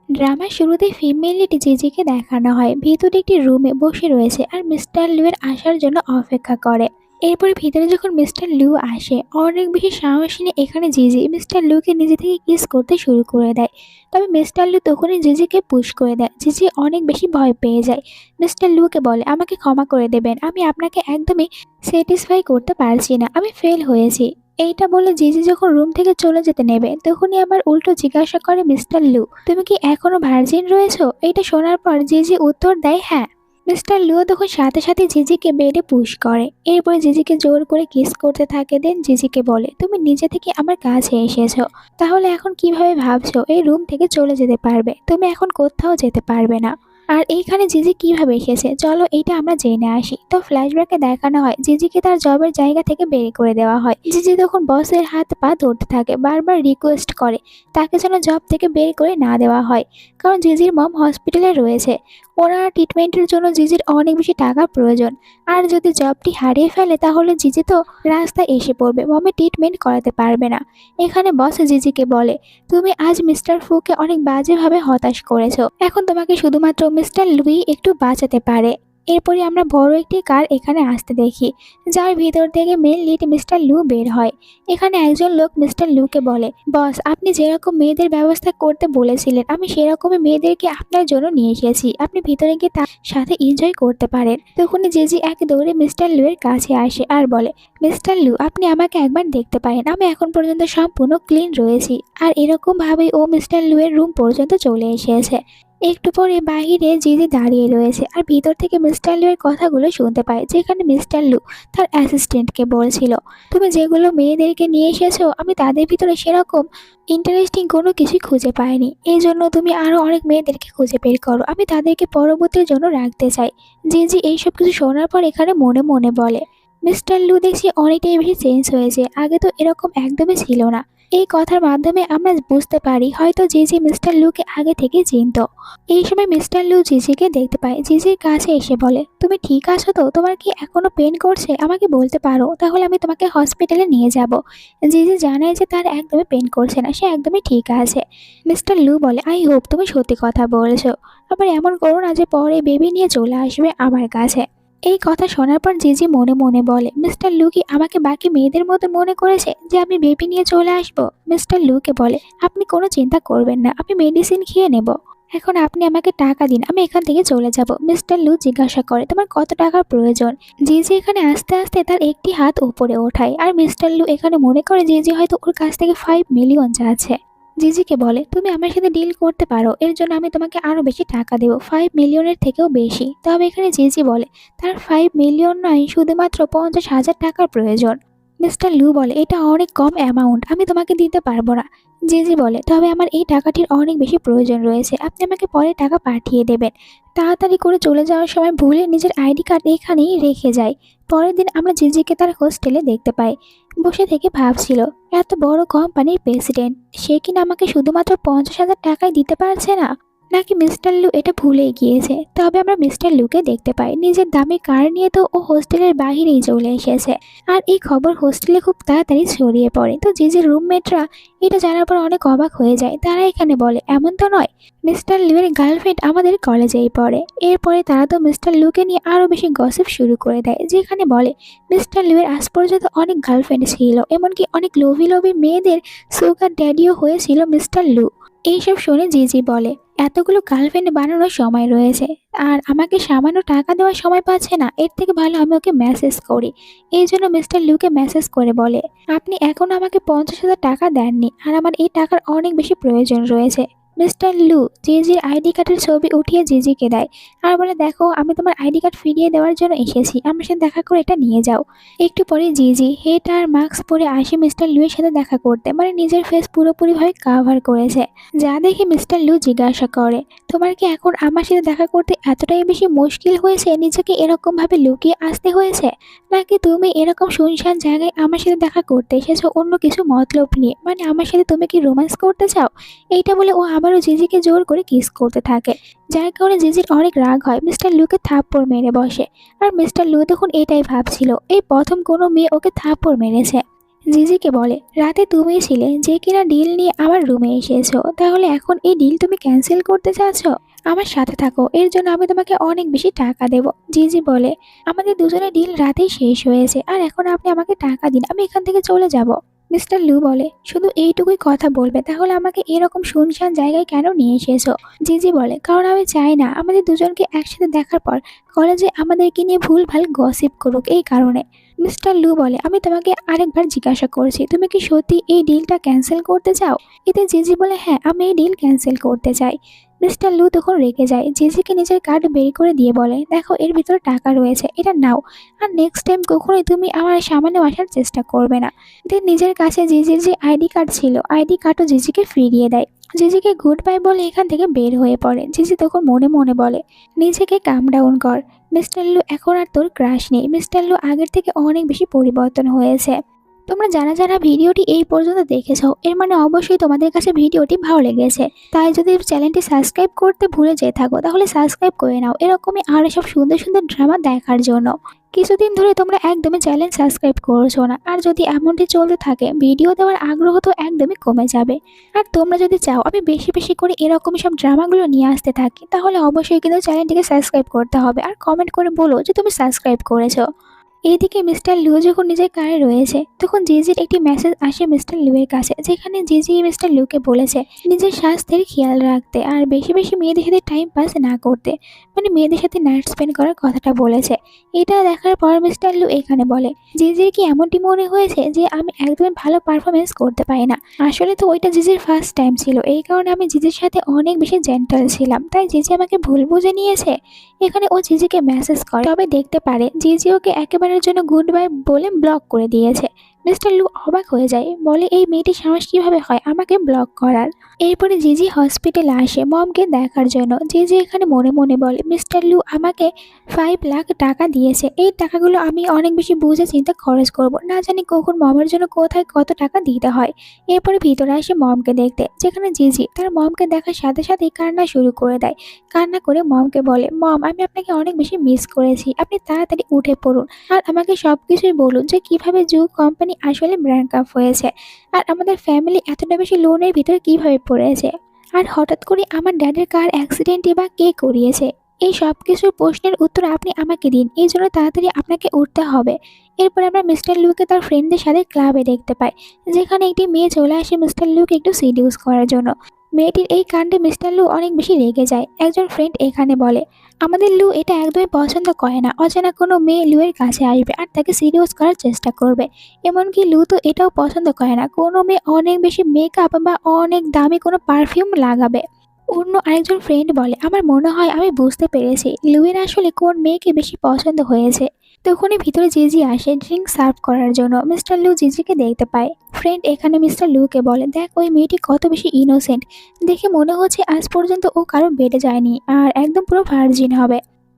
ড্রামার শুরুতে female lead জিজিকে দেখানো হয় ভিতরে একটি রুমে বসে রয়েছে আর মিস্টার লুয়ের আসার জন্য অপেক্ষা করে। এরপর ভিতরে যখন মিস্টার লু আসে অনেক বেশি সাহস নিয়ে এখানে জিজি মিস্টার লুকে নিজে থেকে কিস করতে শুরু করে দেয়। তবে মিস্টার লু তখনই জিজিকে পুশ করে দেয়, জিজি অনেক বেশি ভয় পেয়ে যায়। মিস্টার লুকে বলে আমাকে ক্ষমা করে দেবেন, আমি আপনাকে একদমই স্যাটিসফাই করতে পারছি না, আমি ফেল হয়েছি। এইটা বলে জিজি যখন রুম থেকে চলে যেতে নেবে তখনই আবার উল্টো জিজ্ঞাসা করে মিস্টার লু, তুমি কি এখনো ভার্জিন রয়েছো? এটা শোনার পর জিজি উত্তর দেয় হ্যাঁ। মিস্টার লুও তখন সাথে সাথে জিজিকে বেডে পুশ করে, এরপরে জিজিকে জোর করে কিস করতে থাকে। দেন জিজিকে বলে তুমি নিজে থেকে আমার কাছে এসেছো, তাহলে এখন কিভাবে ভাবছো এই রুম থেকে চলে যেতে পারবে? তুমি এখন কোথাও যেতে পারবে না। আর এইখানে জিজি কিভাবে এসেছে চলো এইটা আমরা জেনে আসি। তো ফ্ল্যাশব্যাকে দেখানো হয় জিজিকে তার জবের জায়গা থেকে বের করে দেওয়া হয়। জিজি তখন বসের হাত পা ধরতে থাকে, বারবার রিকোয়েস্ট করে তাকে যেন জব থেকে বের করে না দেওয়া হয়, কারণ জিজির মম হসপিটালে রয়েছে। ওনার ট্রিটমেন্টের জন্য জিজির অনেক বেশি টাকার প্রয়োজন। আর যদি জবটি হারিয়ে ফেলে তাহলে জিজি তো রাস্তায় এসে পড়বে, মমে ট্রিটমেন্ট করাতে পারবে না। এখানে বস জিজিকে বলে তুমি আজ মিস্টার ফুকে অনেক বাজেভাবে হতাশ করেছো, এখন তোমাকে শুধুমাত্র মিস্টার লুই একটু বাঁচাতে পারে। এরপরে আমরা বড় একটি কার এখানে আসতে দেখি, যার ভিতর থেকে মেন লিড মিস্টার লু বের হয়। এখানে একজন লোক মিস্টার লুকে বলে বস আপনি যেরকম মেয়েদের ব্যবস্থা করতে বলেছিলেন আমি সেরকমই মেয়েদেরকে আপনার জন্য নিয়ে এসেছি, আপনি ভিতরে গিয়ে তার সাথে এনজয় করতে পারেন। তখনই জেজি এক দৌড়ে মিস্টার লু এর কাছে আসে আর বলে মিস্টার লু আপনি আমাকে একবার দেখতে পারেন, আমি এখন পর্যন্ত সম্পূর্ণ ক্লিন রয়েছি। আর এরকম ভাবেই ও মিস্টার লু এর রুম পর্যন্ত চলে এসেছে। একটু পরে বাহিরে জিজি দাঁড়িয়ে রয়েছে আর ভিতর থেকে মিস্টার লু এর কথাগুলো শুনতে পায়, যেখানে মিস্টার লু তার অ্যাসিস্ট্যান্টকে বলছিল তুমি যেগুলো মেয়েদেরকে নিয়ে এসেছো আমি তাদের ভিতরে সেরকম ইন্টারেস্টিং কোনো কিছুই খুঁজে পাইনি, এই জন্য তুমি আরও অনেক মেয়েদেরকে খুঁজে বের করো, আমি তাদেরকে পরবর্তীর জন্য রাখতে চাই। জিজি এইসব কিছু শোনার পর এখানে মনে মনে বলে মিস্টার লু দেখছি অনেকটাই বেশি চেঞ্জ হয়েছে, আগে তো এরকম একদমই ছিল না। এই কথার মাধ্যমে আমরা বুঝতে পারি হয়তো জিজি মিস্টার লুকে আগে থেকে চিনত। এই সময় মিস্টার লু জিজিকে দেখতে পায়, জিজির কাছে এসে বলে তুমি ঠিক আছো তো, তোমার কি এখনো পেন করছে? আমাকে বলতে পারো, তাহলে আমি তোমাকে হসপিটালে নিয়ে যাব। জিজি জানায় যে তার একদমই পেন করছে না, সে একদমই ঠিক আছে। মিস্টার লু বলে আই হোপ তুমি সত্যি কথা বলছো, আবার এমন করো না যে পরে বেবি নিয়ে চলে আসবে আমার কাছে। এই কথা শোনার পর জিজি মনে মনে বলে মিস্টার লু কি আমাকে বাকি মেয়েদের মতো মনে করেছে যে আমি বেবি নিয়ে চলে আসব? মিস্টার লুকে বলে আপনি কোনো চিন্তা করবেন না, আমি মেডিসিন খেয়ে নেব, এখন আপনি আমাকে টাকা দিন, আমি এখান থেকে চলে যাব। মিস্টার লু জিজ্ঞাসা করে তোমার কত টাকার প্রয়োজন? জিজি এখানে আস্তে আস্তে তার একটি হাত উপরে ওঠায় আর মিস্টার লু এখানে মনে করে জিজি হয়তো ওর কাছ থেকে 5 মিলিয়ন চাচ্ছে। জিজিকে বলে তুমি আমার সাথে ডিল করতে পারো, এর জন্য আমি তোমাকে আরো বেশি টাকা দেবো, 5 মিলিয়নের থেকেও বেশি। তবে এখানে জিজি বলে তার 5 মিলিয়ন নয়, শুধুমাত্র 50,000 টাকার প্রয়োজন। মিস্টার লু বলে এটা অনেক কম অ্যামাউন্ট, আমি তোমাকে দিতে পারবো না। জিজি বলে তবে আমার এই টাকাটির অনেক বেশি প্রয়োজন রয়েছে, আপনি আমাকে পরে টাকা পাঠিয়ে দেবেন। তাড়াতাড়ি করে চলে যাওয়ার সময় ভুলে নিজের আইডি কার্ড এখানেই রেখে যায়। পরের দিন আমরা জিজিকে তার হোস্টেলে দেখতে পাই, বসে থেকে ভাবছিল এত বড় কোম্পানির প্রেসিডেন্ট, সে কিনা আমাকে শুধুমাত্র 50,000 টাকাই দিতে পারছে না, নাকি মিস্টার লু এটা ভুলেই গিয়েছে। তবে আমরা মিস্টার লুকে দেখতে পাই নিজের দামি কার নিয়ে তো ও হোস্টেলের বাহিরেই চলে এসেছে। আর এই খবর হোস্টেলে খুব তাড়াতাড়ি ছড়িয়ে পড়ে, তো জিজির রুমমেটরা এটা জানার পর অনেক অবাক হয়ে যায়। তারা এখানে বলে এমন তো নয়, মিস্টার লুয়ের গার্লফ্রেন্ড আমাদের কলেজেই পড়ে। এরপরে তারা তো মিস্টার লুকে নিয়ে আরও বেশি গসিপ শুরু করে দেয়, যেখানে বলে মিস্টার লুয়ের আজ পর্যন্ত অনেক গার্লফ্রেন্ড ছিল, এমনকি অনেক লোভি লোভি মেয়েদের সুগার ড্যাডিও হয়েছিল মিস্টার লু। এইসব শুনে জিজি বলে এতগুলো গার্লফ্রেন্ড বানানোর সময় রয়েছে আর আমাকে সামান্য টাকা দেওয়ার সময় পাচ্ছে না, এর থেকে ভালো আমি ওকে মেসেজ করি। এই জন্য মিস্টার লুকে মেসেজ করে বলে আপনি এখনো আমাকে 50,000 টাকা দেননি আর আমার এই টাকার অনেক বেশি প্রয়োজন রয়েছে। মিস্টার লু জিজির আইডি কার্ডের ছবি উঠিয়ে জিজিকে দেয় আর বলে দেখো আমি তোমার আইডি কার্ড ফিরিয়ে দেওয়ার জন্য এসেছি, আমার সাথে দেখা করে এটা নিয়ে যাও। একটু পরে জিজি হেট আর মাস্ক পরে আসে মিস্টার লুয়ের সাথে দেখা করতে, মানে নিজের ফেস পুরোপুরিভাবে কাভার করেছে। যা দেখে মিস্টার লু জিজ্ঞাসা করে তোমার কি এখন আমার সাথে দেখা করতে এতটাই বেশি মুশকিল হয়েছে, নিজেকে এরকম ভাবে লুকিয়ে আসতে হয়েছে, নাকি তুমি এরকম শুনশান জায়গায় আমার সাথে দেখা করতে এসেছো অন্য কিছু মতলব নিয়ে, মানে আমার সাথে তুমি কি রোম্যান্স করতে চাও? এইটা বলে ও আবারও জিজিকে জোর করে কিস করতে থাকে, যার কারণে জিজির অনেক রাগ হয়, মিস্টার লুকে থাপ্পড় মেরে বসে। আর মিস্টার লু তখন এটাই ভাবছিল এই প্রথম কোনো মেয়ে ওকে থাপ্পড় মেরেছে। জিজিকে বলে, রাতে তুমিই ছিলে যে কিনা ডিল নিয়ে আমার রুমে এসেছো, তাহলে এখন এই ডিল তুমি ক্যান্সেল করতে চাচ্ছ? আমার সাথে থাকো, এর জন্য আমি তোমাকে অনেক বেশি টাকা দেবো। জিজি বলে, আমাদের দুজনের ডিল রাতেই শেষ হয়েছে, আর এখন আপনি আমাকে টাকা দিন, আমি এখান থেকে চলে যাব। মিস্টার লু বলে, শুধু এইটুকুই কথা বলবে, তাহলে আমাকে এরকম শুনশান জায়গায় কেন নিয়ে এসেছো? জিজি বলে, কারণ আমি চাই না আমাদের দুজনকে একসাথে দেখার পর কলেজে আমাদেরকে নিয়ে ভুলভাল গসিপ করুক, এই কারণে। মিস্টার লু বলে, আমি তোমাকে আরেকবার জিজ্ঞাসা করছি, তুমি কি সত্যি এই ডিলটা ক্যান্সেল করতে চাও? এতে জিজি বলে, হ্যাঁ, আমি এই ডিল ক্যান্সেল করতে চাই। মিস্টার লু তখন রেগে যায়, জিজিকে নিজের কার্ড বের করে দিয়ে বলে, দেখো, এর ভিতরে টাকা রয়েছে, এটা নাও, আর নেক্সট টাইম কখনোই তুমি আমার সামনে আসার চেষ্টা করবে না। দেন নিজের কাছে জিজির যে আইডি কার্ড ছিল, আইডি কার্ডও জিজিকে ফিরিয়ে দেয়। জিজিকে গুড বাই বলে এখান থেকে বের হয়ে পড়ে। জিজি তখন মনে মনে বলে, নিজেকে কাম ডাউন কর, মিস্টার লু এখন আর তোর ক্রাশ নেই, মিস্টার লু আগের থেকে অনেক বেশি পরিবর্তন হয়েছে। তোমরা যারা যারা ভিডিওটি এই পর্যন্ত দেখেছো, এর মানে অবশ্যই তোমাদের কাছে ভিডিওটি ভালো লেগেছে। তাই যদি চ্যানেলটি সাবস্ক্রাইব করতে ভুলে যেয়ে থাকো, তাহলে সাবস্ক্রাইব করে নাও এরকমই আরও সব সুন্দর সুন্দর ড্রামা দেখার জন্য। কিছুদিন ধরে তোমরা একদমই চ্যানেল সাবস্ক্রাইব করছো না, আর যদি এমনটি চলতে থাকে ভিডিও দেওয়ার আগ্রহ তো একদমই কমে যাবে। আর তোমরা যদি চাও আমি বেশি বেশি করে এরকমই সব ড্রামাগুলো নিয়ে আসতে থাকি, তাহলে অবশ্যই কিন্তু চ্যানেলটিকে সাবস্ক্রাইব করতে হবে, আর কমেন্ট করে বলো যে তুমি সাবস্ক্রাইব করেছো। এইদিকে মিস্টার লিউ যখন নিজের কারে রয়েছে, তখন জিজির একটি মেসেজ আসে মিস্টার লিউয়ের কাছে, যেখানে জিজি মিস্টার লিউকে বলেছে নিজের স্বাস্থ্যের খেয়াল রাখতে আর বেশি বেশি মেয়েদের সাথে টাইম পাস না করতে, মানে মেয়েদের সাথে নাইট স্পেন্ড করার কথাটা বলেছে। এটা দেখার পর মিস্টার লিউ এখানে বলে, জিজির কি এমনটি মনে হয়েছে যে আমি একদমই ভালো পারফরমেন্স করতে পারি না? আসলে তো ওইটা জিজির ফার্স্ট টাইম ছিল, এই কারণে আমি জিজির সাথে অনেক বেশি জেন্টাল ছিলাম, তাই জিজি আমাকে ভুল বুঝে নিয়েছে। এখানে ও জিজিকে মেসেজ করে, তবে দেখতে পারে জিজি ওকে একেবারের জন্য গুড বাই বলে ব্লক করে দিয়েছে। মিস্টার লু অবাক হয়ে যায়, বলে এই মেয়েটির সাহস কিভাবে হয় আমাকে ব্লক করার। এরপরে জিজি হসপিটালে আসে মমকে দেখার জন্য। জিজি এখানে মনে মনে বলে, মিস্টার লু আমাকে 5 লাখ টাকা দিয়েছে, এই টাকাগুলো আমি অনেক বেশি বুঝে চিন্তা খরচ করব, না জানি কখন মমের জন্য কোথায় কত টাকা দিতে হয়। এরপরে ভিতরে আসে মমকে দেখতে, যেখানে জিজি তার মমকে দেখার সাথে সাথেই কান্না শুরু করে দেয়। কান্না করে মমকে বলে, মম আমি আপনাকে অনেক বেশি মিস করেছি, আপনি তাড়াতাড়ি উঠে পড়ুন আর আমাকে সব কিছুই বলুন যে কিভাবে জু কোম্পানি আসলে ব্র্যাঙ্ক আপ হয়েছে, আর আমাদের ফ্যামিলি এতটা বেশি লোনের ভিতরে কিভাবে পড়েছে, আর হঠাৎ করে আমার ড্যাডের কার অ্যাক্সিডেন্টই বা কে করিয়েছে। এই সব কিছুর প্রশ্নের উত্তর আপনি আমাকে দিন, এই জন্য তাড়াতাড়ি আপনাকে উঠতে হবে। এরপর আমরা মিস্টার লুকে তার ফ্রেন্ডদের সাথে ক্লাবে দেখতে পাই, যেখানে একটি মেয়ে চলে আসে মিস্টার লুকে একটু সিডিউস করার জন্য। মেয়েটির এই কাণ্ডে মিস্টার লু অনেক বেশি রেগে যায়। একজন ফ্রেন্ড এখানে বলে, আমাদের লু এটা একদমই পছন্দ করে না, অচেনা কোনো মেয়ে লুয়ের কাছে আসবে আর তাকে সিরিয়াস করার চেষ্টা করবে। এমনকি লু তো এটাও পছন্দ করে না কোনো মেয়ে অনেক বেশি মেকআপ বা অনেক দামি কোনো পারফিউম লাগাবে। অন্য আরেকজন ফ্রেন্ড বলে, আমার মনে হয় আমি বুঝতে পেরেছি লুয়ের আসলে কোন মেয়েকে বেশি পছন্দ হয়েছে। তখনই ভিতরে জিজি আসে ড্রিঙ্ক সার্ভ করার জন্য। মিস্টার লু জিজিকে দেখতে পায়। ফ্রেন্ড এখানে মিস্টার লুকে বলে, দেখ ওই মেয়েটি কত বেশি ইনোসেন্ট, দেখে মনে হচ্ছে আজ পর্যন্ত ও কারো বেডে যায়নি আর একদম পুরো ভার্জিন হবে।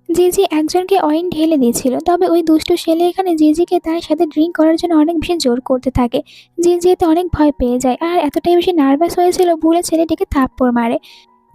জিজি একজনকে অয়েন ঢেলে দিয়েছিল, তবে ওই দুষ্টু ছেলে এখানে জিজিকে তার সাথে ড্রিঙ্ক করার জন্য অনেক বেশি জোর করতে থাকে। জিজি এতে অনেক ভয় পেয়ে যায় আর এতটাই বেশি নার্ভাস হয়েছিল ভুলে ছেলেটিকে থাপ্পড় মারে।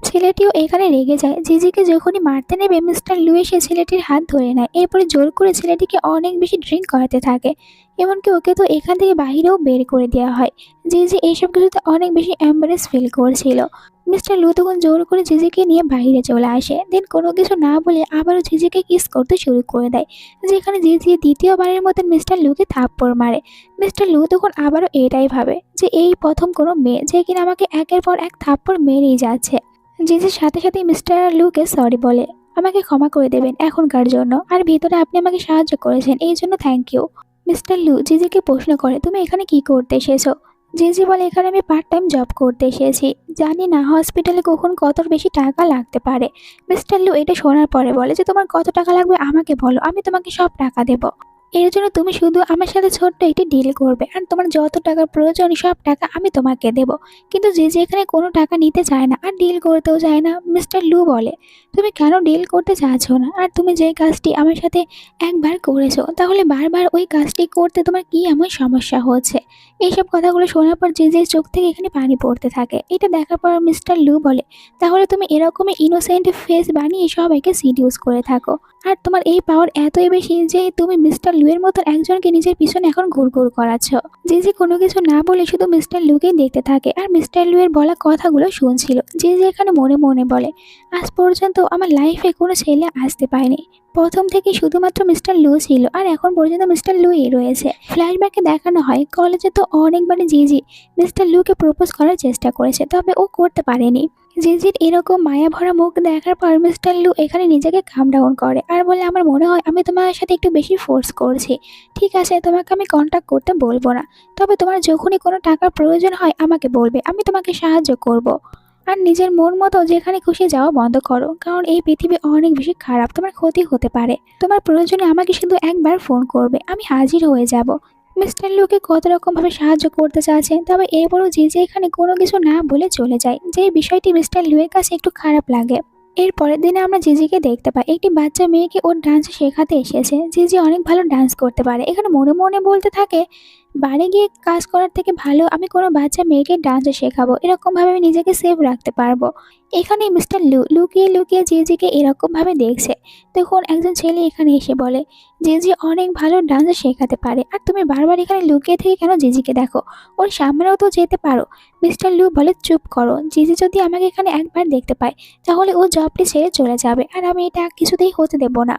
ছেলেটিও এখানে রেগে যায়। জিজিকে যখনই মারতে নেবে মিস্টার লু এসে ছেলেটির হাত ধরে নেয়, এরপরে জোর করে ছেলেটিকে অনেক বেশি ড্রিঙ্ক করাতে থাকে। এমনকি ওকে তো এখান থেকে বাহিরেও বের করে দেওয়া হয়। জিজি এইসব কিছুতে অনেক বেশি এম্বারেস ফিল করছিল। মিস্টার লু তখন জোর করে জিজিকে নিয়ে বাইরে চলে আসে, দেন কোনো কিছু না বলে আবারও জিজিকে কিস করতে শুরু করে দেয়, যেখানে জিজি দ্বিতীয়বারের মতন মিস্টার লুকে থাপ্পড় মারে। মিস্টার লু তখন আবারও এটাই ভাবে যে এই প্রথম কোনো মেয়ে যে কিনা আমাকে একের পর এক থাপ্পড় মেরেই যাচ্ছে। জিজির সাথে সাথেই মিস্টার লুকে সরি বলে, আমাকে ক্ষমা করে দেবেন এখনকার জন্য, আর ভিতরে আপনি আমাকে সাহায্য করেছেন এই জন্য থ্যাংক ইউ। মিস্টার লু জিজিকে প্রশ্ন করে, তুমি এখানে কি করতে এসেছো? জিজি বলে, এখানে আমি পার্ট টাইম জব করতে এসেছি, জানি না হসপিটালে কখন কত বেশি টাকা লাগতে পারে। মিস্টার লু এটা শোনার পরে বলে যে তোমার কত টাকা লাগবে আমাকে বলো, আমি তোমাকে সব টাকা দেবো। এর জন্য তুমি শুধু আমার সাথে ছোট্ট একটি ডিল করবে, আর তোমার যত টাকার প্রয়োজন সব টাকা আমি তোমাকে দেব। কিন্তু যে এখানে কোনো টাকা নিতে চায় না আর ডিল করতেও চায় না। মিস্টার লু বলে, তুমি কেন ডিল করতে চাচ্ছ না? আর তুমি যে কাজটি আমার সাথে একবার করেছো, তাহলে বারবার ওই কাজটি করতে তোমার কি এমন সমস্যা হচ্ছে? এইসব কথাগুলো শোনার পর যে চোখ থেকে এখানে পানি পড়তে থাকে। এটা দেখার পর মিস্টার লু বলে, তাহলে তুমি এরকমই ইনোসেন্ট ফেস বানিয়ে সবাইকে সিডিউস করে থাকো, আর তোমার এই পাওয়ার এতই বেশি যে তুমি মিস্টার লুয়ের মতো একজনকে নিজের পিছনে এখন ঘুরঘুর করাচ্ছ। জিজি কোনো কিছু না বলে শুধু মিস্টার লুকেই দেখতে থাকে আর মিস্টার লুয়ের বলা কথাগুলো শুনছিল। জিজি এখানে মনে মনে বলে, আজ পর্যন্ত আমার লাইফে কোনো ছেলে আসতে পারেনি, প্রথম থেকে শুধুমাত্র মিস্টার লু ছিল আর এখন পর্যন্ত মিস্টার লুই রয়েছে। ফ্ল্যাশব্যাকে দেখানো হয় কলেজে তো অনেকবারই জিজি মিস্টার লুকে প্রপোজ করার চেষ্টা করেছে, তবে ও করতে পারেনি। জিজির এরকম মায়া ভরা মুখ দেখার পর মিস্টার লু এখানে নিজেকে কাম ডাউন করে আর বলে, আমার মনে হয় আমি তোমার সাথে একটু বেশি ফোর্স করছি। ঠিক আছে, তোমাকে আমি কন্ট্যাক্ট করতে বলবো না, তবে তোমার যখনই কোনো টাকার প্রয়োজন হয় আমাকে বলবে, আমি তোমাকে সাহায্য করব। আর নিজের মন মতো যেখানে খুশি যাওয়া বন্ধ করো, কারণ এই পৃথিবী অনেক বেশি খারাপ, তোমার ক্ষতি হতে পারে। তোমার প্রয়োজনে আমাকে শুধু একবার ফোন করবে, আমি হাজির হয়ে যাব। মিস্টার লুকে কত রকম ভাবে সাহায্য করতে চাচ্ছে, তবে এরপরও যে এখানে কোনো কিছু না বলে চলে যায়, যে বিষয়টি মিস্টার লুয়ের কাছে একটু খারাপ লাগে। এর পরের দিনে আমরা জিজিকে দেখতে পাই একটি বাচ্চা মেয়েকে ওর ডান্স শেখাতে এসেছে। জিজি অনেক ভালো ডান্স করতে পারে, এখানে মনে মনে বলতে থাকে, বাড়ি গিয়ে কাজ করার থেকে ভালো আমি কোনো বাচ্চা মেয়েকে ডান্স শেখাবো, এরকম ভাবে আমি নিজেকে সেভ রাখতে পারবো। এখানে মিস্টার লু লুকিয়ে লুকিয়ে জিজিকে এরকম ভাবে দেখছে। তখন একজন ছেলে এখানে এসে বলে, জিজি অনেক ভালো ডান্স শেখাতে পারে, আর তুমি বারবার এখানে লুকিয়ে থেকে কেন জিজিকে দেখো, ওর সামনেও তো যেতে পারো। মিস্টার লু বলে, চুপ করো, জিজি যদি আমাকে এখানে একবার দেখতে পায় তাহলে ও জবটি ছেড়ে চলে যাবে, আর আমি এটা কিছুতেই হতে দেবো না।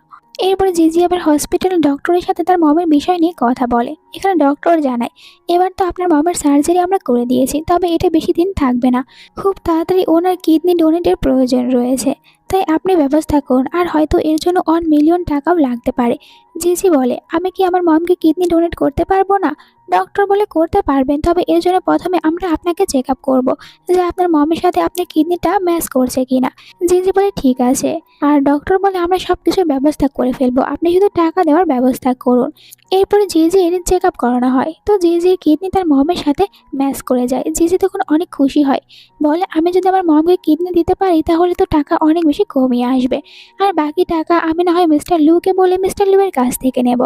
এরপরে জিজি আবার হসপিটালের ডক্টরের সাথে তার মমের বিষয় নিয়ে কথা বলে। এখানে ডক্টর জানায়, এবার তো আপনার মমের সার্জারি আমরা করে দিয়েছি, তবে এটা বেশি দিন থাকবে না, খুব তাড়াতাড়ি ওনার কিডনি ডোনেটের প্রয়োজন রয়েছে, তাই আপনি ব্যবস্থা করুন, আর হয়তো এর জন্য 1 মিলিয়ন টাকাও লাগতে পারে। জিজি বলে, আমি কি আমার মমকে কিডনি ডোনেট করতে পারবো না? ডক্টর বলে, করতে পারবেন, তবে এর জন্য প্রথমে আমরা আপনাকে চেক আপ করবো যে আপনার মমের সাথে আপনার কিডনিটা ম্যাচ করছে কিনা। জিজি বলে, ঠিক আছে। আর ডক্টর বলে, আমরা সব কিছুর ব্যবস্থা করে ফেলবো, আপনি শুধু টাকা দেওয়ার ব্যবস্থা করুন। এরপরে জিজির চেক আপ করানো হয়, তো জিজির কিডনি তার মমের সাথে ম্যাচ করে যায়। জিজি তখন অনেক খুশি হয়, বলে, আমি যদি আমার মমকে কিডনি দিতে পারি তাহলে তো টাকা অনেক বেশি কমিয়ে আসবে, আর বাকি টাকা আমি না হয় মিস্টার লুকে বলে মিস্টার লুয়ের কাছ থেকে নেব।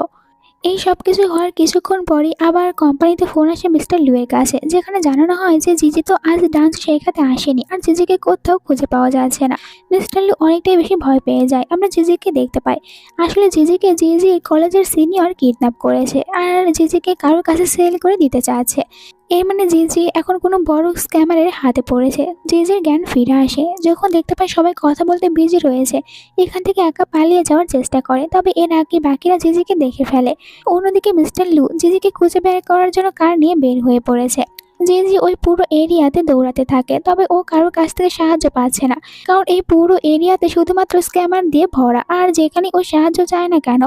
এই সব কিছু হওয়ার কিছুক্ষণ পরই আবার কোম্পানিতে ফোন আসে মিস্টার লুয়ের কাছে, যেখানে জানানো হয় যে জিজি তো আজ ডান্স শেখাতে আসেনি, আর জিজিকে কোথাও খুঁজে পাওয়া যাচ্ছে না। মিস্টার লু অনেকটাই বেশি ভয় পেয়ে যায়। আমরা জিজিকে দেখতে পাই, আসলে জিজিকে জিজি কলেজের সিনিয়র কিডন্যাপ করেছে, আর জিজিকে কারোর কাছে সেল করে দিতে চাচ্ছে। এর মানে জিজি এখন কোনো বড় স্ক্যামারের হাতে পড়েছে। জিজির জ্ঞান ফিরে আসে যখন দেখতে পায় সবাই কথা বলতে বিজি রয়েছে। এখান থেকে একা পালিয়ে যাওয়ার চেষ্টা করে, তবে এর আগে বাকিরা জিজিকে দেখে ফেলে। অন্যদিকে মিস্টার লু জিজিকে খুঁজে বের করার জন্য কার নিয়ে বের হয়ে পড়েছে। জিজি ওই পুরো এরিয়াতে দৌড়াতে থাকে, তবে ও কারোর কাছ থেকে সাহায্য পাচ্ছে না, কারণ এই পুরো এরিয়াতে শুধুমাত্র স্ক্যামার দিয়ে ভরা, আর যেখানে ও সাহায্য চায় না কেন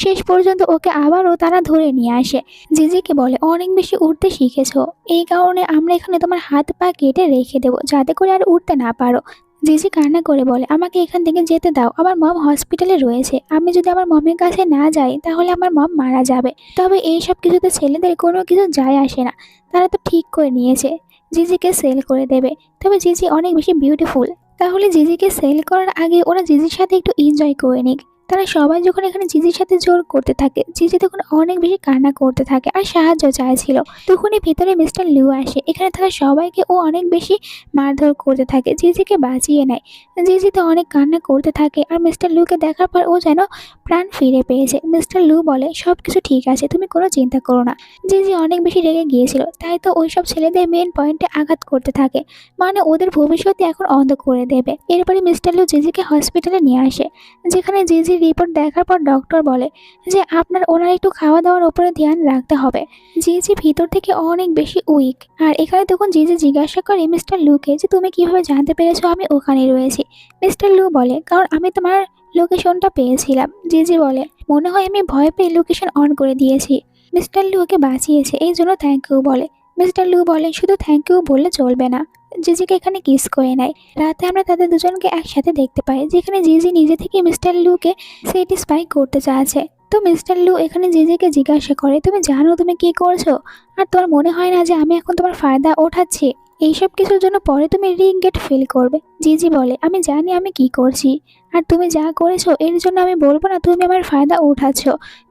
শেষ পর্যন্ত ওকে আবারও তারা ধরে নিয়ে আসে। জিজিকে বলে, অনেক বেশি উঠতে শিখেছো, এই কারণে আমরা এখানে তোমার হাত পা কেটে রেখে দেবো যাতে করে আর উঠতে না পারো। জিজি কান্না করে বলে, আমাকে এখান থেকে যেতে দাও, আমার মম হসপিটালে রয়েছে, আমি যদি আমার মমের কাছে না যাই তাহলে আমার মম মারা যাবে। তবে এই সব কিছুতে ছেলেদের কোনো কিছু যায় আসে না, তারা তো ঠিক করে নিয়েছে জিজিকে সেল করে দেবে। তবে জিজি অনেক বেশি বিউটিফুল, তাহলে জিজিকে সেল করার আগে ওরা জিজির সাথে একটু এনজয় করে নিক। তারা সবাই যখন এখানে জিজির সাথে জোর করতে থাকে, জিজি তখন অনেক বেশি কান্না করতে থাকে আর সাহায্য চাইছিল। তখনই ভিতরে মিস্টার লিউ আসে, এখানে থাকা সবাইকে ও অনেক বেশি মারধর করতে থাকে, জিজিকে বাঁচিয়ে নেয়। জিজি তো অনেক কান্না করতে থাকে, আর মিস্টার লুকে দেখার পর ও যেন প্রাণ ফিরে পেয়েছে। মিস্টার লু বলে, সব কিছু ঠিক আছে, তুমি কোনো চিন্তা করো না। জিজি অনেক বেশি রেগে গিয়েছিল, তাই তো ওইসব ছেলেদের মেন পয়েন্টে আঘাত করতে থাকে, মানে ওদের ভবিষ্যতে এখন অন্ধ করে দেবে। এরপরে মিস্টার লু জিজিকে হসপিটালে নিয়ে আসে, যেখানে জিজির রিপোর্ট দেখার পর ডক্টর বলে যে আপনার ওনার একটু খাওয়া দাওয়ার উপরে ধ্যান রাখতে হবে। জিজি ভিতর থেকে অনেক বেশি উইক। আর এখানে তখন জিজি জিজ্ঞাসা করে মিস্টার লুকে যে তুমি কিভাবে জানতে পেরেছো আমি ওখানে রয়েছি। মিস্টার লু বলে, কারণ আমি তোমার লোকেশনটা পেয়েছিলাম। জিজি বলে, মনে হয় আমি ভয় পেয়ে লোকেশন অন করে দিয়েছি, মিস্টার লু ওকে বাঁচিয়েছে এই জন্য থ্যাংক ইউ বলে। মিস্টার লু বলে, শুধু থ্যাংক ইউ বললে চলবে না, জিজিকে এখানে কিস করে নেয়। রাতে আমরা তাদের দুজনকে একসাথে দেখতে পাই, যেখানে জিজি নিজে থেকে মিস্টার লুকে স্যাটিসফাই করতে চাচ্ছে। তো মিস্টার লু এখানে জিজিকে জিজ্ঞাসা করে, তুমি জানো তুমি কি করছো, আর তোমার মনে হয় না যে আমি এখন তোমার ফায়দা ওঠাচ্ছি? এইসব কিছুর জন্য পরে তুমি রিগ্রেট ফিল করবে। জিজি বলে, আমি জানি আমি কি করছি, আর তুমি যা করেছো এর জন্য আমি বলবো না তুমি আমার ফায়দা উঠাচ্ছ।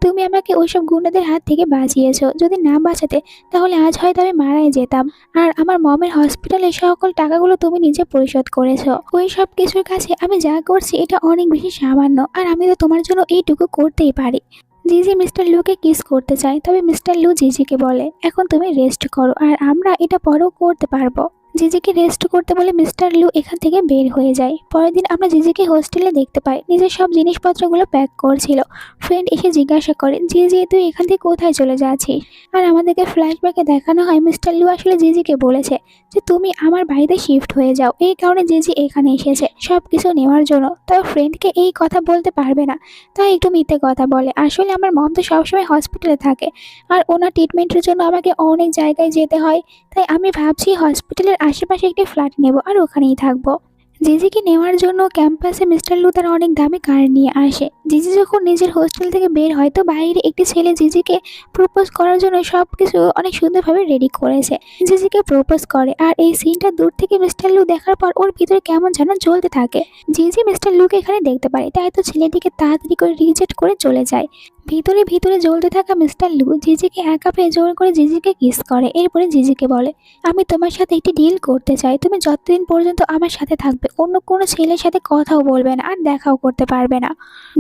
তুমি আমাকে ওইসব গুন্ডাদের হাত থেকে বাঁচিয়েছো, যদি না বাঁচাতে তাহলে আজ হয়তো আমি মারাই যেতাম। আর আমার মমের হসপিটালের সকল টাকাগুলো তুমি নিজে পরিশোধ করেছো। ওই সব কিছুর কাছে আমি যা করছি এটা অনেক বেশি সামান্য, আর আমি তো তোমার জন্য এইটুকু করতেই পারি। জিজি মিস্টার লুকে কিস করতে চায়, তবে মিস্টার লু জিজিকে বলে, এখন তুমি রেস্ট করো আর আমরা এটা পরেও করতে পারবো। জিজিকে রেস্ট করতে বলে মিস্টার লু এখান থেকে বের হয়ে যায়। পরের দিন আমরা জিজিকে হোস্টেলে দেখতে পাই, নিজের সব জিনিসপত্রগুলো প্যাক করছিল। ফ্রেন্ড এসে জিজ্ঞাসা করে, জিজি তুই এখান থেকে কোথায় চলে যাচ্ছিস? আর আমাদেরকে ফ্ল্যাশব্যাকে দেখানো হয় মিস্টার লু আসলে জিজিকে বলেছে যে তুমি আমার বাড়িতে শিফট হয়ে যাও, এই কারণে জিজি এখানে এসেছে সব কিছু নেওয়ার জন্য। তবে ফ্রেন্ডকে এই কথা বলতে পারবে না, তাই একটু মিথ্যে কথা বলে। আসলে আমার মম তো সবসময় হসপিটালে থাকে, আর ওনার ট্রিটমেন্টের জন্য আমাকে অনেক জায়গায় যেতে হয়, তাই আমি ভাবছি হসপিটালের আশেপাশে একটি ফ্ল্যাট নেব আর ওখানেই থাকবো। জিজিকে নেওয়ার জন্য ক্যাম্পাসে মিস্টার লু তার অনেক দামি কার নিয়ে আসে। জিজি যখন নিজের হোস্টেল থেকে বের হয় তো বাইরে একটি ছেলে জিজিকে প্রপোজ করার জন্য সবকিছু অনেক সুন্দরভাবে রেডি করেছে। জিজিকে প্রপোজ করে, আর এই সিনটা দূর থেকে মিস্টার লু দেখার পর ওর ভিতরে কেমন যেন জ্বলতে থাকে। জিজি মিস্টার লুকে এখানে দেখতে পারে, তাই তো ছেলেটিকে তাড়াতাড়ি করে রিজেক্ট করে চলে যায়। ভিতরে ভিতরে জ্বলতে থাকা মিস্টার লু জিজিকে একা পেয়ে জোর করে জিজিকে কিস করে। এরপরে জিজিকে বলে, আমি তোমার সাথে একটি ডিল করতে চাই, তুমি যতদিন পর্যন্ত আমার সাথে থাকবে অন্য কোনো ছেলের সাথে কথাও বলবে না আর দেখাও করতে পারবে না।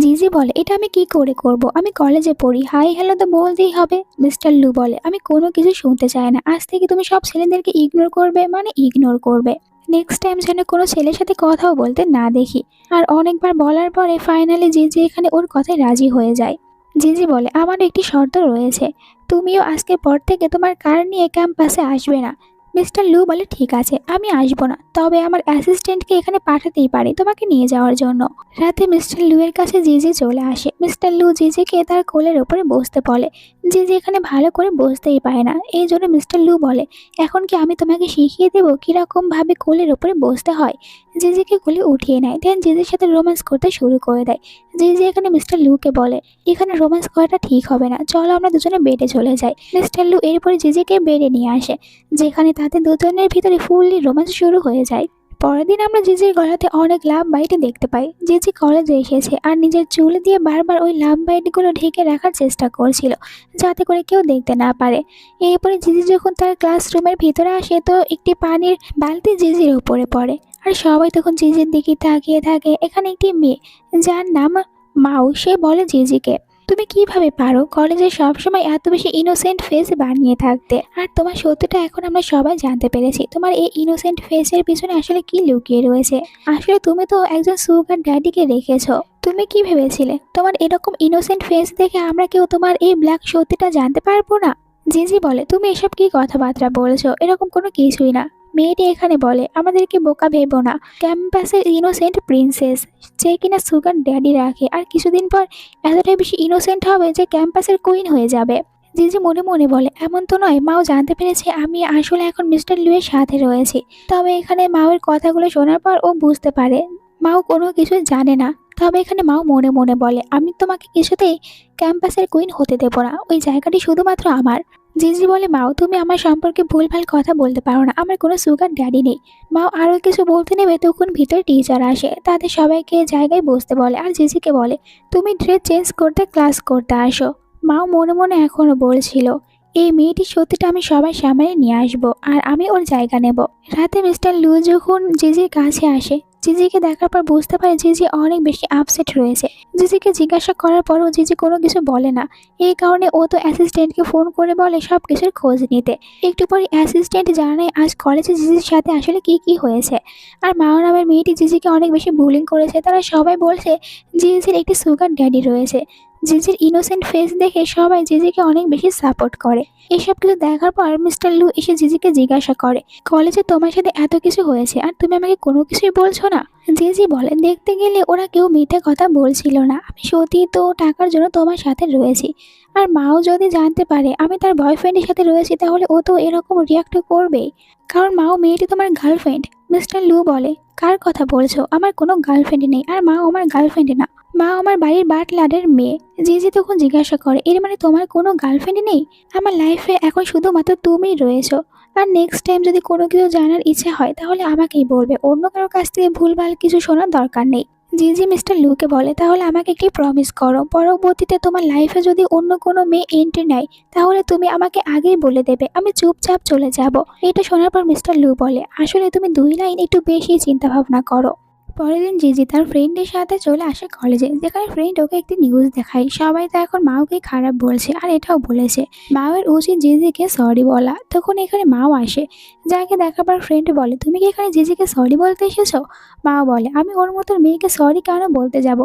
জিজি বলে, এটা আমি কি করে করব, আমি কলেজে পড়ি, হাই হ্যালো তো বলতেই হবে। মিস্টার লু বলে, আমি কোনো কিছু শুনতে চাই না, আজ থেকে তুমি সব ছেলেদেরকে ইগনোর করবে, মানে ইগনোর করবে। নেক্সট টাইম যেন কোনো ছেলের সাথে কথাও বলতে না দেখি। আর অনেকবার বলার পরে ফাইনালি জিজি এখানে ওর কথায় রাজি হয়ে যায়। জিজি বলে, আমার একটি শর্ত রয়েছে, তুমিও আজকের পর থেকে তোমার কার নিয়ে ক্যাম্পাসে আসবে না। মিস্টার লু বলে, ঠিক আছে আমি আসবো না, তবে আমার অ্যাসিস্ট্যান্টকে এখানে পাঠাতেই পারি তোমাকে নিয়ে যাওয়ার জন্য। রাতে মিস্টার লু এর কাছে জিজি চলে আসে। মিস্টার লু জিজিকে তার কোলের ওপরে বসতে বলে। জিজি এখানে ভালো করে বসতেই পারে না, এই জন্য মিস্টার লু বলে, এখন কি আমি তোমাকে শিখিয়ে দেবো কিরকম ভাবে কোলের ওপরে বসতে হয়। জিজিকে কোলে উঠিয়ে নেয়, দেন জিজির সাথে রোম্যান্স করতে শুরু করে দেয়। জিজি এখানে মিস্টার লুকে বলে, এখানে রোম্যান্স করাটা ঠিক হবে না, চলো আমরা দুজনে বেডে চলে যাই। মিস্টার লু এরপরে জিজিকে বেডে নিয়ে আসে, যেখানে তাদের দুজনের ভিতরে ফুললি রোম্যান্স শুরু হয়ে যায়। পরের দিন আমরা জিজির গলাতে অনেক লাভ বাইট দেখতে পাই। জিজি কলেজে এসেছে আর নিজের চুল দিয়ে বারবার ওই লাভ বাইটগুলো ঢেকে রাখার চেষ্টা করছিল, যাতে করে কেউ দেখতে না পারে। এরপরে জিজি যখন তার ক্লাসরুমের ভিতরে আসে তো একটি পানির বালতি জিজির উপরে পড়ে, আর সবাই তখন জিজির দিকে তাকিয়ে থাকে। এখানে একটি মেয়ে যার নাম মাউ, সে বলে জিজিকে, তুমি কিভাবে পারো কলেজে সবসময় এত বেশি ইনোসেন্ট ফেস বানিয়ে থাকতে, আর তোমার সত্যটা এখন আমরা সবাই জানতে পেরেছি, তোমার এই ইনোসেন্ট ফেসের পিছনে আসলে কি লুকিয়ে রয়েছে। আসলে তুমি তো একজন সুগার ড্যাডিকে রেখেছো, তুমি কি ভেবেছিলে তোমার এরকম ইনোসেন্ট ফেস দেখে আমরা কেউ তোমার এই ব্ল্যাক সত্যিটা জানতে পারবো না। জিজি বলে, তুমি এসব কি কথাবার্তা বলছো, এরকম কোনো কিছুই না। মেয়েটি এখানে বলে, আমাদেরকে বোকা ভেবো না, ক্যাম্পাসের ইনোসেন্ট প্রিন্সেস যে কিনা সুগার ড্যাডি রাখে, আর কিছুদিন পর এতটাই বেশি ইনোসেন্ট হবে যে ক্যাম্পাসের কুইন হয়ে যাবে। জিজি মনে মনে বলে, এমন তো নয়, মাও জানতে পেরেছে আমি আসলে এখন মিস্টার লুয়ের সাথে রয়েছি। তবে এখানে মাওয়ের কথাগুলো শোনার পর ও বুঝতে পারে মাও কোনো কিছু জানে না। তবে এখানে মাও মনে মনে বলে, আমি তোমাকে কিছুতেই ক্যাম্পাসের কুইন হতে দেবো না, ওই জায়গাটি শুধুমাত্র আমার। জিজি বলে, মাও তুমি আমার সম্পর্কে ভুলভাল কথা বলতে পারো না, আমার কোনো সুগার ড্যাডি নেই। মাও আরও কিছু বলতে নেবে তখন ভিতরে টিচার আসে, তাদের সবাইকে জায়গায় বসতে বলে, আর জিজিকে বলে, তুমি ড্রেস চেঞ্জ করতে ক্লাস করতে আসো। মাও মনে মনে এখনও বলছিল, এই মেয়েটির সত্যিটা আমি সবার সামনে নিয়ে আসবো, আর আমি ওর জায়গা নেব। রাতে মিস্টার লু যখন জিজির কাছে আসে, জিজিকে দেখার পর বুঝতে পারে জিজি অনেক বেশি আপসেট রয়েছে। জিজিকে জিজ্ঞাসা করার পরও জিজি কোনো কিছু বলে না, এই কারণে ও তো অ্যাসিস্ট্যান্টকে ফোন করে বলে সব কিছুর খোঁজ নিতে। একটু পরে অ্যাসিস্ট্যান্ট জানায় আজ কলেজে জিজির সাথে আসলে কি হয়েছে। আর মাও নামের মেয়েটি জিজিকে অনেক বেশি বুলিং করেছে, তারা সবাই বলছে জিজির একটি সুগার ড্যাডি রয়েছে। জিজির ইনোসেন্ট ফেস দেখে সবাই জিজিকে অনেক বেশি সাপোর্ট করে। এসব কিছু দেখার পর মিস্টার লু এসে জিজিকে জিজ্ঞাসা করে, কলেজে তোমার সাথে এত কিছু হয়েছে আর তুমি আমাকে কোনো কিছুই বলছো না। জিজি বলে, দেখতে গেলে ওরা কেউ মিথ্যে কথা বলছিল না, আমি সত্যি তো টাকার জন্য তোমার সাথে রয়েছি। আর মাও যদি জানতে পারে আমি তার বয়ফ্রেন্ডের সাথে রয়েছি তাহলে ও তো এরকম রিয়াক্ট করবেই, কারণ মাও মেয়েটি তোমার গার্লফ্রেন্ড। মিস্টার লু বলে, কার কথা বলছো, আমার কোনো গার্লফ্রেন্ড নেই, আর মাও আমার গার্লফ্রেন্ড না। মা আমার বাড়ির বাটলারের মেয়ে। জিজি তখন জিজ্ঞাসা করে, এর মানে তোমার কোনো গার্লফ্রেন্ড নেই? আমার লাইফে এখন শুধুমাত্র তুমিই রয়েছো। আর নেক্সট টাইম যদি কোনো কিছু জানার ইচ্ছে হয় তাহলে আমাকেই বলবে, অন্য কারোর কাছ থেকে ভুলভাল কিছু শোনার দরকার নেই। জিজি মিস্টার লুকে বলে, তাহলে আমাকে একটি প্রমিস করো, পরবর্তীতে তোমার লাইফে যদি অন্য কোনো মেয়ে এন্ট্রি নেয় তাহলে তুমি আমাকে আগেই বলে দেবে, আমি চুপচাপ চলে যাব। এটা শোনার পর মিস্টার লু বলে, আসলে তুমি 2 লাইন একটু বেশি চিন্তা ভাবনা করো। পরের দিন জিজি তার ফ্রেন্ডের সাথে চলে আসে কলেজে, যেখানে ফ্রেন্ড ওকে একটি নিউজ দেখায়। সবাই তো এখন মাওকে খারাপ বলছে, আর এটাও বলেছে মাওয়ের উচিত জিজিকে সরি বলা। তখন এখানে মাও আসে, যাকে দেখার পর ফ্রেন্ড বলে, তুমি কি এখানে জিজিকে সরি বলতে এসেছো? মাও বলে, আমি ওর মতো মেয়েকে সরি কেন বলতে যাব?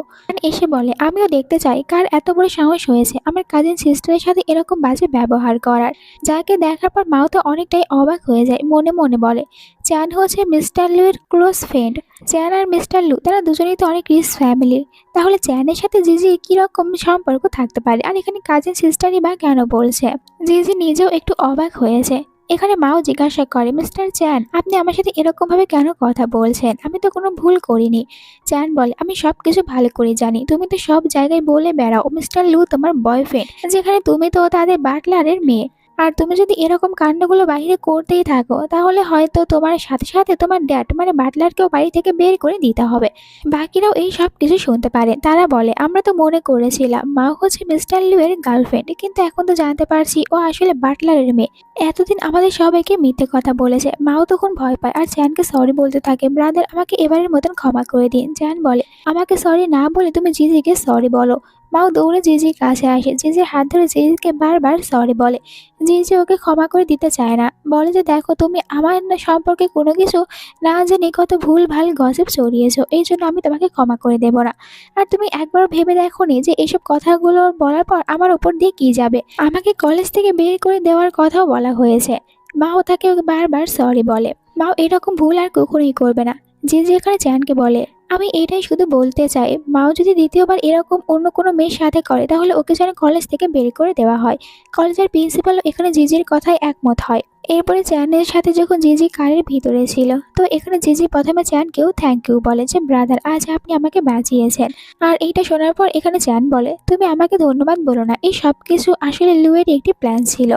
এসে বলে, আমিও দেখতে চাই কার এত বড় সাহস হয়েছে আমার কাজিন সিস্টারের সাথে এরকম বাজে ব্যবহার করার। যাকে দেখার পর মাও তো অনেকটাই অবাক হয়ে যায়, মনে মনে বলে, চ্যান হচ্ছে মিস্টার লুয়ের ক্লোজ ফ্রেন্ড। চ্যান আর মিস্টার লু তারা দুজনেই তো অনেক রিচ ফ্যামিলির, তাহলে চ্যানের সাথে জিজি কিরকম সম্পর্ক থাকতে পারে? আর এখানে কাজিন সিস্টারই বা কেন বলছে? জিজি নিজেও একটু অবাক হয়েছে। এখানে মাও জিজ্ঞাসা করে, মিস্টার চ্যান আপনি আমার সাথে এরকম ভাবে কেন কথা বলছেন? আমি তো কোনো ভুল করিনি। চ্যান বলে, আমি সব কিছু ভালো করে জানি, তুমি তো সব জায়গায় বলে বেড়াও মিস্টার লু তোমার বয়ফ্রেন্ড, যেখানে তুমি তো তাদের বাটলারের মেয়ে। আর তুমি যদি এরকম কাণ্ডগুলো বাইরে করতেই থাকো তাহলে হয়তো তোমার সাথে সাথে তোমার ড্যাড মানে বাটলারকেও বাড়ি থেকে বের করে দিতে হবে। বাকিরাও এই সব কিছু শুনতে পারে। তারা বলে, আমরা তো মনে করেছিলাম মা হচ্ছে মিস্টার লিউয়ের গার্লফ্রেন্ড, কিন্তু এখন তো জানতে পারছি ও আসলে বাটলারের মেয়ে। এতদিন আমাদের সবাইকে মিথ্যে কথা বলেছে। মাও তখন ভয় পায় আর চ্যানকে সরি বলতে থাকে, ব্রাদার আমাকে এবারের মতন ক্ষমা করে দিন। চ্যান বলে, আমাকে সরি না বলে তুমি জিজিকে সরি বলো। মাও দৌড়ে জিজির কাছে আসে, জিজির হাত ধরে জিজিকে বারবার সরি বলে। জিজি ওকে ক্ষমা করে দিতে চায় না, বলে যে দেখো তুমি আমার সম্পর্কে কোনো কিছু না জেনে কত ভুল ভাল গসিপ ছড়িয়েছো, এই জন্য আমি তোমাকে ক্ষমা করে দেব না। আর তুমি একবার ভেবে দেখোনি যে এইসব কথাগুলো বলার পর আমার উপর দিয়ে কি যাবে? আমাকে কলেজ থেকে বের করে দেওয়ার কথাও বলা হয়েছে। মাও তাকে ওকে বারবার সরি বলে। মাও এরকম ভুল আর কখনোই করবে না। জিজি এখানে চ্যানকে বলে, আমি এটাই শুধু বলতে চাই, মাও যদি দ্বিতীয়বার এরকম অন্য কোনো মেয়ের সাথে করে তাহলে ওকে যেন কলেজ থেকে বের করে দেওয়া হয়। কলেজের প্রিন্সিপালও এখানে জিজির কথায় একমত হয়। এরপরে চ্যানের সাথে যখন জিজি কারের ভিতরে ছিল, তো এখানে জিজি প্রথমে চ্যানকেও থ্যাংক ইউ বলে যে ব্রাদার আজ আপনি আমাকে বাঁচিয়েছেন। আর এইটা শোনার পর এখানে চ্যান বলে, তুমি আমাকে ধন্যবাদ বলো না, এই সব কিছু আসলে লুয়ের একটি প্ল্যান ছিল,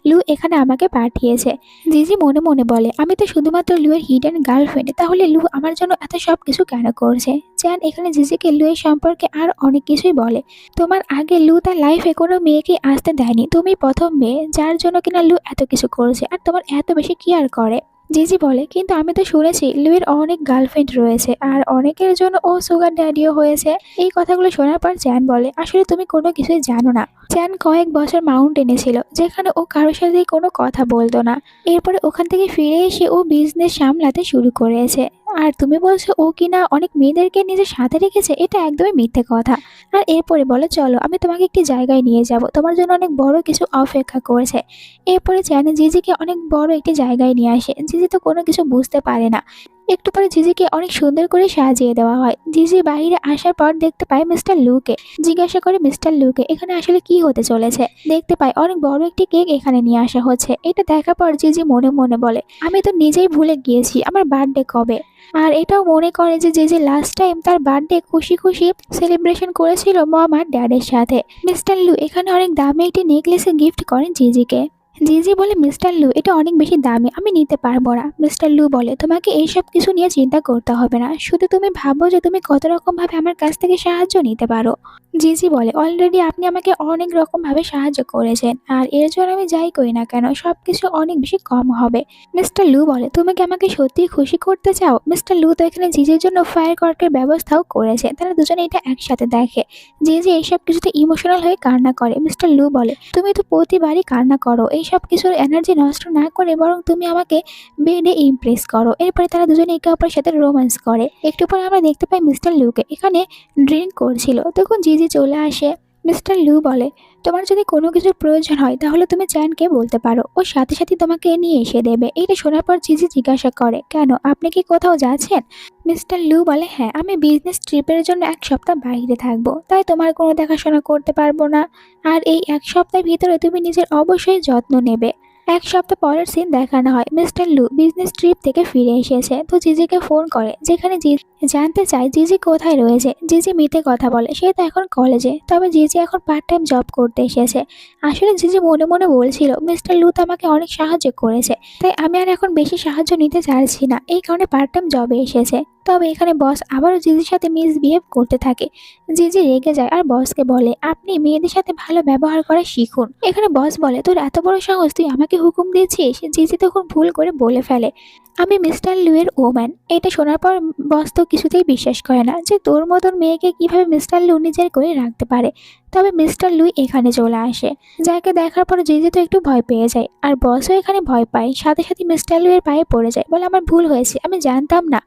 লু এখানে আমাকে পাঠিয়েছে। জিজি মনে মনে বলে, আমি তো শুধুমাত্র লুয়ের হিডেন গার্লফ্রেন্ড, তাহলে লু আমার জন্য এত সব কিছু কেন করছে? চ্যান এখানে জিজিকে লুয়ের সম্পর্কে আর অনেক কিছুই বলে। তোমার আগে লু তার লাইফে কোনো মেয়েকে আসতে দেয়নি, তুমি প্রথম মেয়ে যার জন্য কিনা লু এত কিছু করেছে, আর তোমার এত বেশি কেয়ার করে। জিজি বলে, কিন্তু আমি তো শুনেছি লুয়ের অনেক গার্লফ্রেন্ড রয়েছে আর অনেকের জন্য ও সুগার ড্যাডিও হয়েছে। এই কথাগুলো শোনার পর চ্যান বলে, আসলে তুমি কোনো কিছুই জানো না। চ্যান কয়েক বছর মাউন্টেনে ছিল, যেখানে ও কারোর সাথে কোনো কথা বলতো না। এরপরে ওখান থেকে ফিরে এসে ও বিজনেস সামলাতে শুরু করেছে। আর তুমি বলছো ও কিনা অনেক মেয়েদেরকে নিজের সাথে রেখেছে, এটা একদমই মিথ্যে কথা। আর এরপরে বলে, চলো আমি তোমাকে একটি জায়গায় নিয়ে যাব, তোমার জন্য অনেক বড় কিছু অপেক্ষা করেছে। এরপরে চ্যান জিজিকে অনেক বড় একটি জায়গায় নিয়ে আসে। জিজি তো কোনো কিছু বুঝতে পারে না। একটু পরে জিজিকে অনেক সুন্দর করে সাজিয়ে দেওয়া হয়। জিজি বাইরে আসার পর দেখতে পায় মিস্টার লুকে। জিজ্ঞাসা করে মিস্টার লুকে এখানে আসলে কি হতে চলেছে। দেখতে পায় অনেক বড় একটি কেক এখানে নিয়ে আসা হচ্ছে। এটা দেখার পর জিজি মনে মনে বলে, আমি তো নিজেই ভুলে গিয়েছি আমার বার্থডে কবে। আর এটাও মনে করে যে যে লাস্ট টাইম তার বার্থডে খুশি খুশি সেলিব্রেশন করেছিল মম আর ড্যাডের সাথে। মিস্টার লু এখানে অনেক দামি একটি নেকলেসে গিফট করেন জিজিকে। জিজি বলে, মিস্টার লু এটা অনেক বেশি দামি, আমি নিতে পারবো না। মিস্টার লু বলে, তোমাকে এইসব কিছু নিয়ে চিন্তা করতে হবে না, শুধু তুমি ভাবো যে তুমি কত রকম ভাবে আমার কাছ থেকে সাহায্য নিতে পারো। জিজি বলে, অলরেডি আপনি আমাকে অনেক রকম ভাবে সাহায্য করেছেন, আর এর জন্য আমি যাই করি না কেন সবকিছু অনেক বেশি কম হবে। মিস্টার লু বলে, তুমি কি আমাকে সত্যিই খুশি করতে চাও? মিস্টার লু তো এখানে জিজির জন্য ফায়ার কর্কের ব্যবস্থাও করেছে। তারা দুজনে এটা একসাথে দেখে। জিজি এইসব কিছুতে ইমোশনাল হয়ে কান্না করে। মিস্টার লু বলে, তুমি তো প্রতিবারই কান্না করো, এইসব কিছুর এনার্জি নষ্ট না করে বরং তুমি আমাকে বেডে ইমপ্রেস করো। এরপরে তারা দুজনে একে অপরের সাথে রোম্যান্স করে। একটু পরে আমরা দেখতে পাই মিস্টার লুকে এখানে ড্রিঙ্ক করছিল। তখন জিজি চলে আসে। মিস্টার লু বলে, তোমার যদি কোনো কিছুর প্রয়োজন হয় তাহলে তুমি চ্যানকে বলতে পারো, ও সাথে সাথে তোমাকে নিয়ে এসে দেবে। এটা শোনার পর জিজি জিজ্ঞাসা করে, কেন আপনি কি কোথাও যাচ্ছেন? মিস্টার লু বলে, হ্যাঁ আমি বিজনেস ট্রিপের জন্য 1 সপ্তাহ বাইরে থাকবো, তাই তোমার কোনো দেখাশোনা করতে পারবো না। আর এই 1 সপ্তাহের ভিতরে তুমি নিজের অবশ্যই যত্ন নেবে। এক সপ্তাহ পরের সিন দেখানো হয় মিস্টার লু বিজনেস ট্রিপ থেকে ফিরে এসেছে। তো জিজিকে ফোন করে, যেখানে জানতে চায় জিজি কোথায় রয়েছে। জিজি মিথ্যে কথা বলে, সে তো এখন কলেজে, তবে জিজি এখন পার্ট টাইম জব করতে এসেছে। আসলে জিজি মনে মনে বলছিল মিস্টার লু তো আমাকে অনেক সাহায্য করেছে, তাই আমি আর এখন বেশি সাহায্য নিতে চাইছি না, এই কারণে পার্ট টাইম জবে এসেছে। তবে এখানে বস আবারও জিজির সাথে মিসবিহেভ করতে থাকে। জিজি রেগে যায় আর বসকে বলে, আপনি মেয়েদের সাথে ভালো ব্যবহার করা শিখুন। এখানে বস বলে, তোর এত বড় সাহস, তুই আমাকে হুকুম দিচ্ছিস? জিজি তখন ভুল করে বলে ফেলে, আমি মিস্টার লুয়ের ওম্যান। এটা শোনার পর বস তো কিছুতেই বিশ্বাস করে না যে তোর মতন মেয়েকে কিভাবে মিস্টার লু নিজের করে রাখতে পারে। তবে মিস্টার লুই এখানে চলে আসে, যাকে দেখার পর জিজি তো একটু ভয় পেয়ে যায়, আর বসও এখানে ভয় পায়। সাথে সাথে মিস্টার লুয়ের পায়ে পড়ে যায়, বলে আমার ভুল হয়েছে, আমি জানতাম না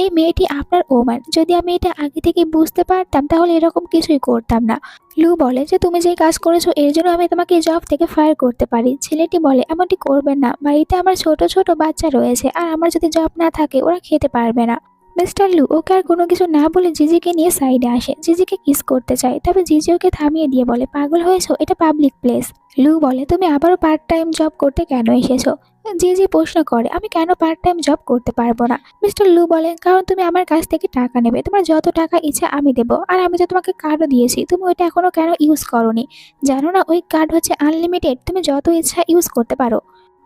এই মেয়েটি আপনার ওম্যান। যদি আমি এটা আগে থেকে বুঝতে পারতাম তাহলে এরকম কিছুই করতাম না। লু বলে যে তুমি যে কাজ করেছো এর জন্য আমি তোমাকে জব থেকে ফায়ার করতে পারি। ছেলেটি বলে, এমনটি করবেন না, বাড়িতে আমার ছোট ছোট বাচ্চা রয়েছে, আর আমার যদি জব না থাকে ওরা খেতে পারবে না। মিস্টার লু ওকে আর কোনো কিছু না বলে জিজিকে নিয়ে সাইডে আসে, জিজিকে কিস করতে চায়। তবে জিজি ওকে থামিয়ে দিয়ে বলে, পাগল হয়েছো, এটা পাবলিক প্লেস। লু বলে, তুমি আবারও পার্ট টাইম জব করতে কেন এসেছো? জিজি প্রশ্ন করে, আমি কেন পার্ট টাইম জব করতে পারবো না? মিস্টার লু বলে, কারণ তুমি আমার কাছ থেকে টাকা নেবে, তোমার যত টাকা ইচ্ছা আমি দেবো, আর আমি তো তোমাকে কার্ডও দিয়েছি, তুমি ওইটা এখনো কেন ইউজ করোনি? জানো না ওই কার্ড হচ্ছে আনলিমিটেড, তুমি যত ইচ্ছা ইউজ করতে পারো।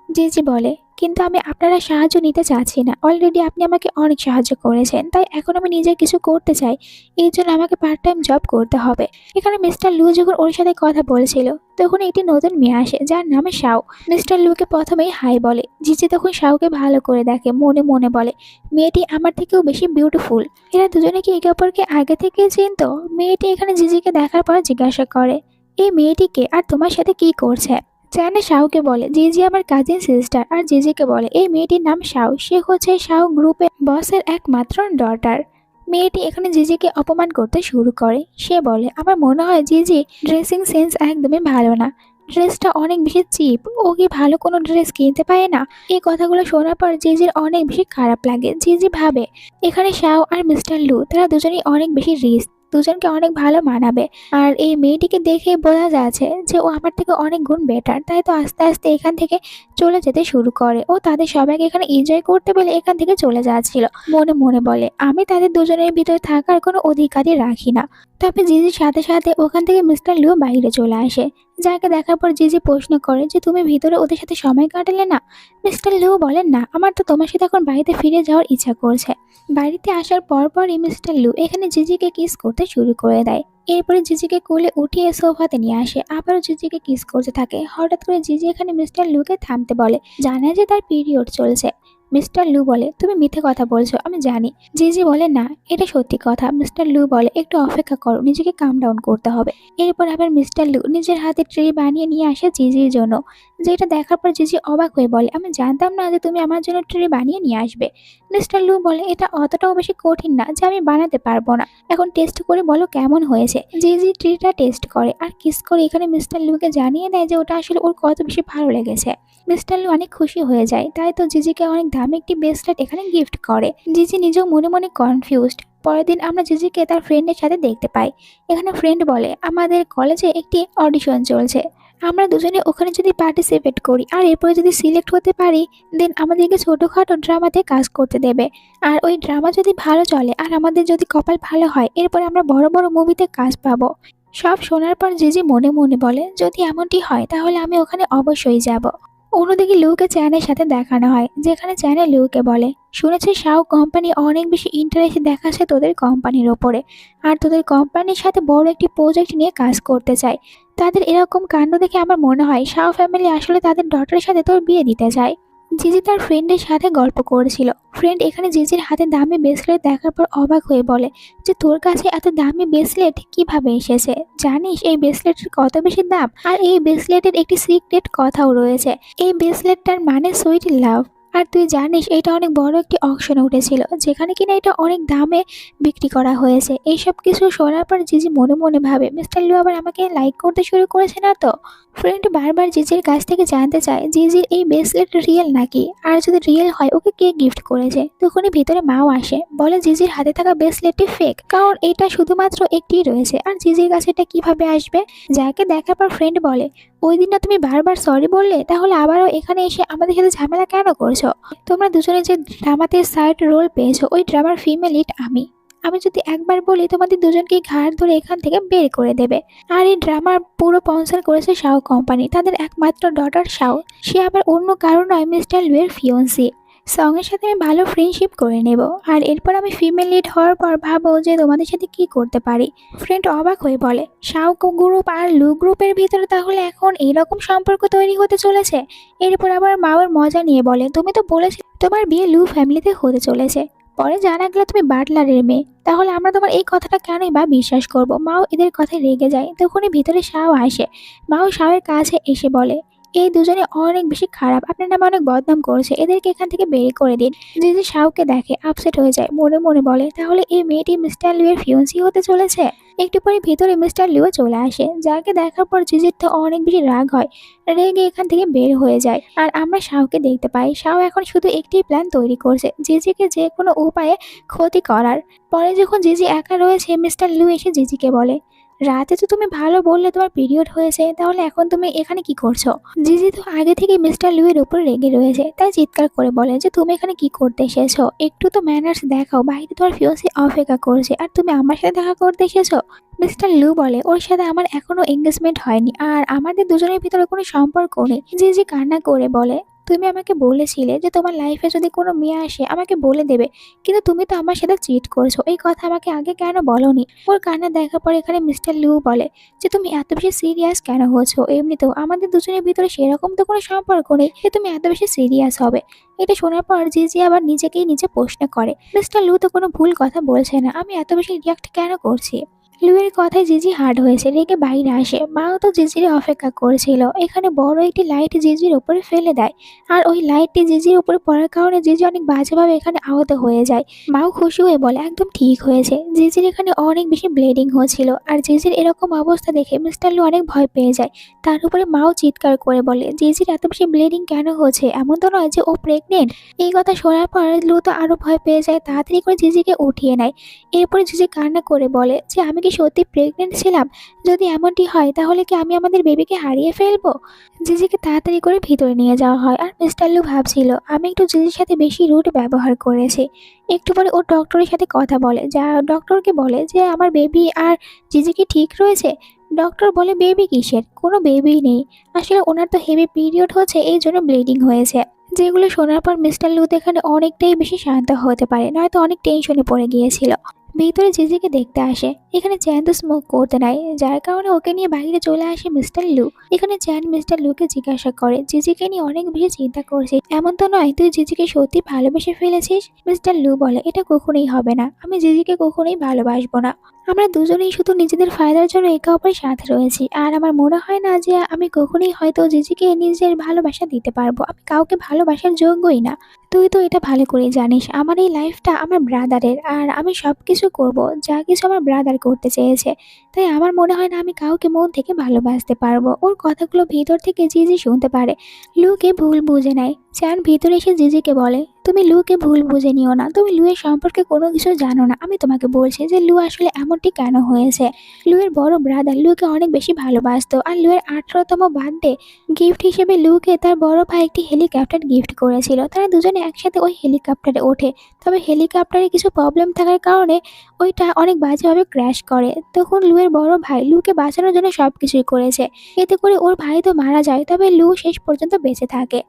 জি বলে, কিন্তু আমি আপনারা সাহায্য নিতে চাচ্ছি না, অলরেডি আপনি আমাকে অনেক সাহায্য করেছেন, তাই এখন আমি নিজে কিছু করতে চাই, এই জন্য আমাকে পার্ট টাইম জব করতে হবে। এখানে মিস্টার লু যখন ওর সাথে কথা বলছিল তখন একটি নতুন মেয়ে আসে যার নামে শাও। মিস্টার লুকে প্রথমেই হাই বলে। জিজি তখন শাওকে ভালো করে দেখে, মনে মনে বলে, মেয়েটি আমার থেকেও বেশি বিউটিফুল। এরা দুজনে কি একে অপরকে আগে থেকে চিনতো? মেয়েটি এখানে জিজিকে দেখার পর জিজ্ঞাসা করে, এই মেয়েটিকে আর তোমার সাথে কি করছে? জানে শাওকে বলে, জিজি আমার কাজিন সিস্টার, আর জিজিকে বলে এই মেয়েটির নাম শাও, সে হচ্ছে শাও গ্রুপের বসের একমাত্র ডটার। মেয়েটি এখানে জিজিকে অপমান করতে শুরু করে। সে বলে, আমার মনে হয় জিজি ড্রেসিং সেন্স একদমই ভালো না, ড্রেসটা অনেক বেশি চিপ, ও কি ভালো কোনো ড্রেস কিনতে পারে না? এই কথাগুলো শোনার পর জিজির অনেক বেশি খারাপ লাগে। জিজি ভাবে এখানে শাও আর মিস্টার লু তারা দুজনেই অনেক বেশি রিচ, দুজনকে অনেক ভালো মানাবে। আর এই মেয়েটিকে দেখে বোঝা যাচ্ছে যে ও আমার থেকে অনেক গুণ বেটার, তাই তো আস্তে আস্তে এখান থেকে চলে যেতে শুরু করে। ও তাদের সবাইকে এখানে এনজয় করতে পেলে এখান থেকে চলে যাচ্ছিল। মনে মনে বলে, আমি তাদের দুজনের ভিতরে থাকার কোনো অধিকারই রাখি না। তবে জিজির সাথে সাথে ওখান থেকে মিস্টার লিও বাইরে চলে আসে, যাকে দেখার পর জিজি প্রশ্ন করে যে তুমি ভিতরে ওদের সাথে সময় কাটালে না? মিস্টার লিও বলেন, না, আমার তো তোমার সাথে এখন বাড়িতে ফিরে যাওয়ার ইচ্ছা করছে। বাড়িতে আসার পরপরই মিস্টার লু এখানে জিজিকে কিস করতে শুরু করে দেয়। এরপরে জিজিকে কোলে উঠিয়ে সোফাতে নিয়ে আসে, আবারও জিজিকে কিস করতে থাকে। হঠাৎ করে জিজি এখানে মিস্টার লুকে থামতে বলে, জানায় যে তার পিরিয়ড চলছে। মিস্টার লু বলে, তুমি মিথ্যে কথা বলছো, আমি জানি। জিজি বলে, না, এটা সত্যি কথা। মিস্টার লু বলে, একটু অপেক্ষা করো, নিজেকে কাম ডাউন করতে হবে। এরপর আবার মিস্টার লু নিজের হাতে ট্রে বানিয়ে নিয়ে আসে জিজির জন্য, যেটা দেখার পর জিজি অবাক হয়ে বলে, আমি জানতাম না যে তুমি আমার জন্য ট্রে বানিয়ে নিয়ে আসবে। মিস্টার লু বলে, এটা অতটাও বেশি কঠিন না যে আমি বানাতে পারবো না, এখন টেস্ট করে বলো কেমন হয়েছে। জিজি ট্রিটা টেস্ট করে আর কিস করে এখানে মিস্টার লুকে জানিয়ে দেয় যে ওটা আসলে ওর কত বেশি ভালো লেগেছে। মিস্টার লু অনেক খুশি হয়ে যায়, তাই তো জিজিকে অনেক দামি একটি ব্রেসলেট এখানে গিফট করে। জিজি নিজেও মনে মনে কনফিউজড। পরের দিন আমরা জিজিকে তার ফ্রেন্ডের সাথে দেখতে পাই। এখানে ফ্রেন্ড বলে, আমাদের কলেজে একটি অডিশন চলছে, আমরা দুজনে ওখানে যদি পার্টিসিপেট করি আর এরপরে যদি সিলেক্ট হতে পারি, দেন আমাদেরকে ছোটোখাটো ড্রামাতে কাজ করতে দেবে। আর ওই ড্রামা যদি ভালো চলে আর আমাদের যদি কপাল ভালো হয়, এরপরে আমরা বড় বড় মুভিতে কাজ পাবো। সব শোনার পর জিজি মনে মনে বলে, যদি এমনটি হয় তাহলে আমি ওখানে অবশ্যই যাব। অন্যদিকে লুকে চ্যানের সাথে দেখানো হয়, যেখানে চ্যানে লুকে বলে, শুনেছি শাও কোম্পানি অনেক বেশি ইন্টারেস্ট দেখাচ্ছে তোদের কোম্পানির ওপরে, আর তোদের কোম্পানির সাথে বড় একটি প্রজেক্ট নিয়ে কাজ করতে চায়। তাদের এরকম কাণ্ড দেখে আমার মনে হয় শাও ফ্যামিলি আসলে তাদের ডটারের সাথে তোর বিয়ে দিতে চায়। জিজি তার ফ্রেন্ডের সাথে গল্প করেছিল। ফ্রেন্ড এখানে জিজির হাতে দামি ব্রেসলেট দেখার পর অবাক হয়ে বলে যে তোর কাছে এত দামি ব্রেসলেট কিভাবে এসেছে? জানিস এই ব্রেসলেটের কত বেশি দাম? আর এই ব্রেসলেটের একটি সিক্রেট কথাও রয়েছে, এই ব্রেসলেটটার মানে সুইট লাভ। আর তুই জানিস এটা অনেক বড় একটি অকশনে উঠেছিল, যেখানে কিনা এটা অনেক দামে বিক্রি করা হয়েছে। এইসব কিছু শোনার পর জিজি মনে মনে ভাবে, মিস্টার লু আবার আমাকে লাইক করতে শুরু করেছে না তো? ফ্রেন্ড বারবার জিজির কাছ থেকে জানতে চায় জিজির এই ব্রেসলেট রিয়েল নাকি, আর যদি রিয়েল হয় ওকে কে গিফট করেছে। তখনই ভিতরে মাও আসে, বলে জিজির হাতে থাকা ব্রেসলেটটি ফেক, কারণ এটা শুধুমাত্র একটিই রয়েছে, আর জিজির কাছে এটা কিভাবে আসবে? যাকে দেখার পর ফ্রেন্ড বলে, ওই দিন না তুমি বারবার সরি বললে, তাহলে আবারও এখানে এসে আমাদের সাথে ঝামেলা কেন করছো? তোমরা দুজনে যে ড্রামাতে সাইড রোল পেয়েছো, ওই ড্রামার ফিমেল লিড আমি। আমি যদি একবার বলি তোমাদের দুজনকেই ঘাড় ধরে এখান থেকে বের করে দেবে। আর এই ড্রামার পুরো স্পন্সর করেছে শাও কোম্পানি, তাদের একমাত্র ডটার শাও। সে আবার অন্য কারো নয়, মিস্টার লুয়ের ফিয়ন্সি। সঙ্গের সাথে আমি ভালো ফ্রেন্ডশিপ করে নেব, আর এরপর আমি ফিমেল লিড হওয়ার পর ভাবো যে তোমাদের সাথে কি করতে পারি। ফ্রেন্ড অবাক হয়ে বলে, শাও গ্রুপ আর লু গ্রুপের ভিতরে তাহলে এখন এইরকম সম্পর্ক তৈরি হতে চলেছে? এরপর আবার মাওয়ার মজা নিয়ে বলে, তুমি তো বলেছিলে তোমার বিয়ে লু ফ্যামিলিতে হতে চলেছে, পরে জানা গেল তুমি বাটলারের মেয়ে। তাহলে আমরা তোমার এই কথাটা কেনই বা বিশ্বাস করব? মাও এদের কথায় রেগে যায়। তখনই ভিতরে শাও আসে। মাও শাওয়ের কাছে এসে বলে, এই দুজনে অনেক বেশি খারাপ, আপনার নামে অনেক বদনাম করেছে, এদেরকে এখান থেকে বের করে দিন। জিজি শাওকে দেখে আপসেট হয়ে যায়, মনে মনে বলে, তাহলে এই মেয়েটি মিস্টার লিউয়ের ফিয়ন্সি হতে চলেছে। একটু পরে ভিতরে মিস্টার লিও চলে আসে, যাকে দেখার পর জিজির তো অনেক বেশি রাগ হয়। রেগে এখান থেকে বের হয়ে যায়, আর আমরা শাওকে দেখতে পাই। শাও এখন শুধু একটি প্ল্যান তৈরি করছে, জিজিকে যে কোনো উপায়ে ক্ষতি করার। পরে যখন জিজি একা রয়েছে, মিস্টার লিউ এসে জিজিকে বলে, রাতে তো তুমি ভালো বললে তোমার পিরিয়ড হয়েছে, তাহলে এখন তুমি এখানে কি করছো? জিজি তো আগে থেকে মিস্টার লিউয়ের উপর রেগে রয়েছে, তাই চিৎকার করে বলে যে তুমি এখানে কি করতে এসেছো? একটু তো ম্যানার্স দেখাও, বাইরে তোমার ফিয়ন্সি অপেক্ষা করছে আর তুমি আমার সাথে দেখা করতে এসেছো। মিস্টার লু বলে, ওর সাথে আমার এখনো এঙ্গেজমেন্ট হয়নি, আর আমাদের দুজনের ভিতরে কোনো সম্পর্ক নেই। জিজি কান্না করে বলে, তুমি আমাকে বলেছিলে যে তোমার লাইফে যদি কোনো মেয়ে আসে আমাকে বলে দেবে, কিন্তু তুমি তো আমার সাথে চিট করছো, এই কথা আমাকে আগে কেন বলোনি? ওর কান্না দেখার পর এখানে মিস্টার লিউ বলে যে তুমি এত বেশি সিরিয়াস কেন হচ্ছো? এমনিতেও আমাদের দুজনের ভিতরে সেরকম তো কোনো সম্পর্ক নেই যে তুমি এত বেশি সিরিয়াস হবে। এটা শোনার পর জিজি আবার নিজেকেই নিজে প্রশ্ন করে, মিস্টার লু তো কোনো ভুল কথা বলছে না, আমি এত বেশি রিয়াক্ট কেন করছি? লুয়ের কথায় জিজি হার্ড হয়েছে, রেগে বাইরে আসে। মাও তো জিজির অপেক্ষা করেছিল। এখানে বড় একটি লাইট জিজির উপরে ফেলে দেয়, আর ওই লাইটটি জিজির উপরে পড়ার কারণে জিজি অনেক বাজেভাবে এখানে আহত হয়ে যায়। মাও খুশি হয়ে বলে, একদম ঠিক হয়েছে। জিজির এখানে অনেক বেশি ব্লিডিং হচ্ছিল, আর জিজির এরকম অবস্থা দেখে মিস্টার লু অনেক ভয় পেয়ে যায়। তার উপরে মাও চিৎকার করে বলে, জিজির এত বেশি ব্লিডিং কেন হচ্ছে? এমন তো নয় যে ও প্রেগনেন্ট। এই কথা শোনার পর লু তো আরো ভয় পেয়ে যায়, তাড়াতাড়ি করে জিজিকে উঠিয়ে নেয়। এরপরে জিজি কান্না করে বলে যে আমি কি সত্যি প্রেগনেন্ট ছিলাম? যদি এমনটি হয় তাহলে কি আমি আমাদের বেবিকে হারিয়ে ফেলবো? জিজিকে তাড়াতাড়ি করে ভিতরে নিয়ে যাওয়া হয়, আর মিস্টার লু ভাবছিল আমি একটু জিজির সাথে বেশি রুড ব্যবহার করেছি। একটু পরে ও ডক্টরের সাথে কথা বলে, যা ডক্টরকে বলে যে আমার বেবি আর জিজি কি ঠিক রয়েছে? ডক্টর বলে, বেবি কিসের? কোনো বেবি নেই, আসলে ওনার তো হেভি পিরিয়ড হচ্ছে, এই জন্য ব্লিডিং হয়েছে। যেগুলো শোনার পর মিস্টার লু এখানে অনেকটাই বেশি শান্ত হতে পারে, নয়তো অনেক টেনশনে পড়ে গিয়েছিল। ভিতরে জিজিকে দেখতে আসে, এখানে চ্যান তো স্মোক করতে নাই, যার কারণে ওকে নিয়ে বাইরে চলে আসে মিস্টার লু। এখানে চ্যান মিস্টার লুকে জিজ্ঞাসা করে, জিজিকে নিয়ে অনেক বেশি চিন্তা করছিস, এমন তো নয় তুই জিজিকে সত্যি ভালোবেসে ফেলেছিস? মিস্টার লু বলে, এটা কখনোই হবে না, আমি জিজিকে কখনোই ভালোবাসবো না। আমরা দুজনেই শুধু নিজেদের ফায়দার জন্য একে অপরের সাথে রয়েছি, আর আমার মনে হয় না যে আমি কখনোই হয়তো জিজিকে নিজের ভালোবাসা দিতে পারবো। আমি কাউকে ভালোবাসার যোগ্যই না। তুই তো এটা ভালো করেই জানিস, আমার এই লাইফটা আমার ব্রাদারের, আর আমি সব কিছু করবো যা কিছু আমার ব্রাদার করতে চেয়েছে। তাই আমার মনে হয় না আমি কাউকে মন থেকে ভালোবাসতে পারবো। ওর কথাগুলো ভিতর থেকে জিজি শুনতে পারে। লুকে ভুল বুঝে নেয়। চ্যান ভিতরে এসে জিজিকে বলে, তুমি লুকে ভুল বুঝে নিও না, তুমি লুয়ের সম্পর্কে কোনো কিছু জানো না। আমি তোমাকে বলছি যে লু আসলে এমনটি কেন হয়েছে। লুয়ের বড় ব্রাদার লুকে অনেক বেশি ভালোবাসতো, আর লুয়ের 18তম বার্থডে গিফট হিসেবে লুকে তার বড় ভাই একটি হেলিকপ্টার গিফট করেছিল। তারা দুজনে একসাথে ওই হেলিকপ্টারে ওঠে, তবে হেলিকপ্টারে কিছু প্রবলেম থাকার কারণে ওইটা অনেক বাজেভাবে ক্র্যাশ করে। তখন লুয়ের বড় ভাই লুকে বাঁচানোর জন্য সব কিছুই করেছে, এতে করে ওর ভাই তো মারা যায়, তবে লু শেষ পর্যন্ত বেঁচে থাকে।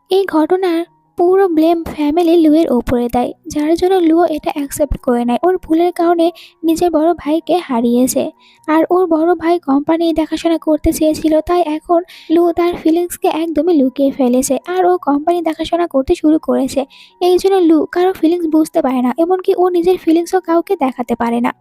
এই ঘটনার পুরো ব্লেম ফ্যামিলি লুয়ের ওপরে দেয়, যার জন্য লুও এটা অ্যাকসেপ্ট করে নেয়। ওর ভুলের কারণে নিজের বড় ভাইকে হারিয়েছে, আর ওর বড় ভাই কোম্পানি দেখাশোনা করতে চেয়েছিল, তাই এখন লু তার ফিলিংসকে একদমই লুকিয়ে ফেলেছে, আর ও কোম্পানি দেখাশোনা করতে শুরু করেছে। এই জন্য লু কারো ফিলিংস বুঝতে পারে না, এমনকি ও নিজের ফিলিংসও কাউকে দেখাতে পারে না।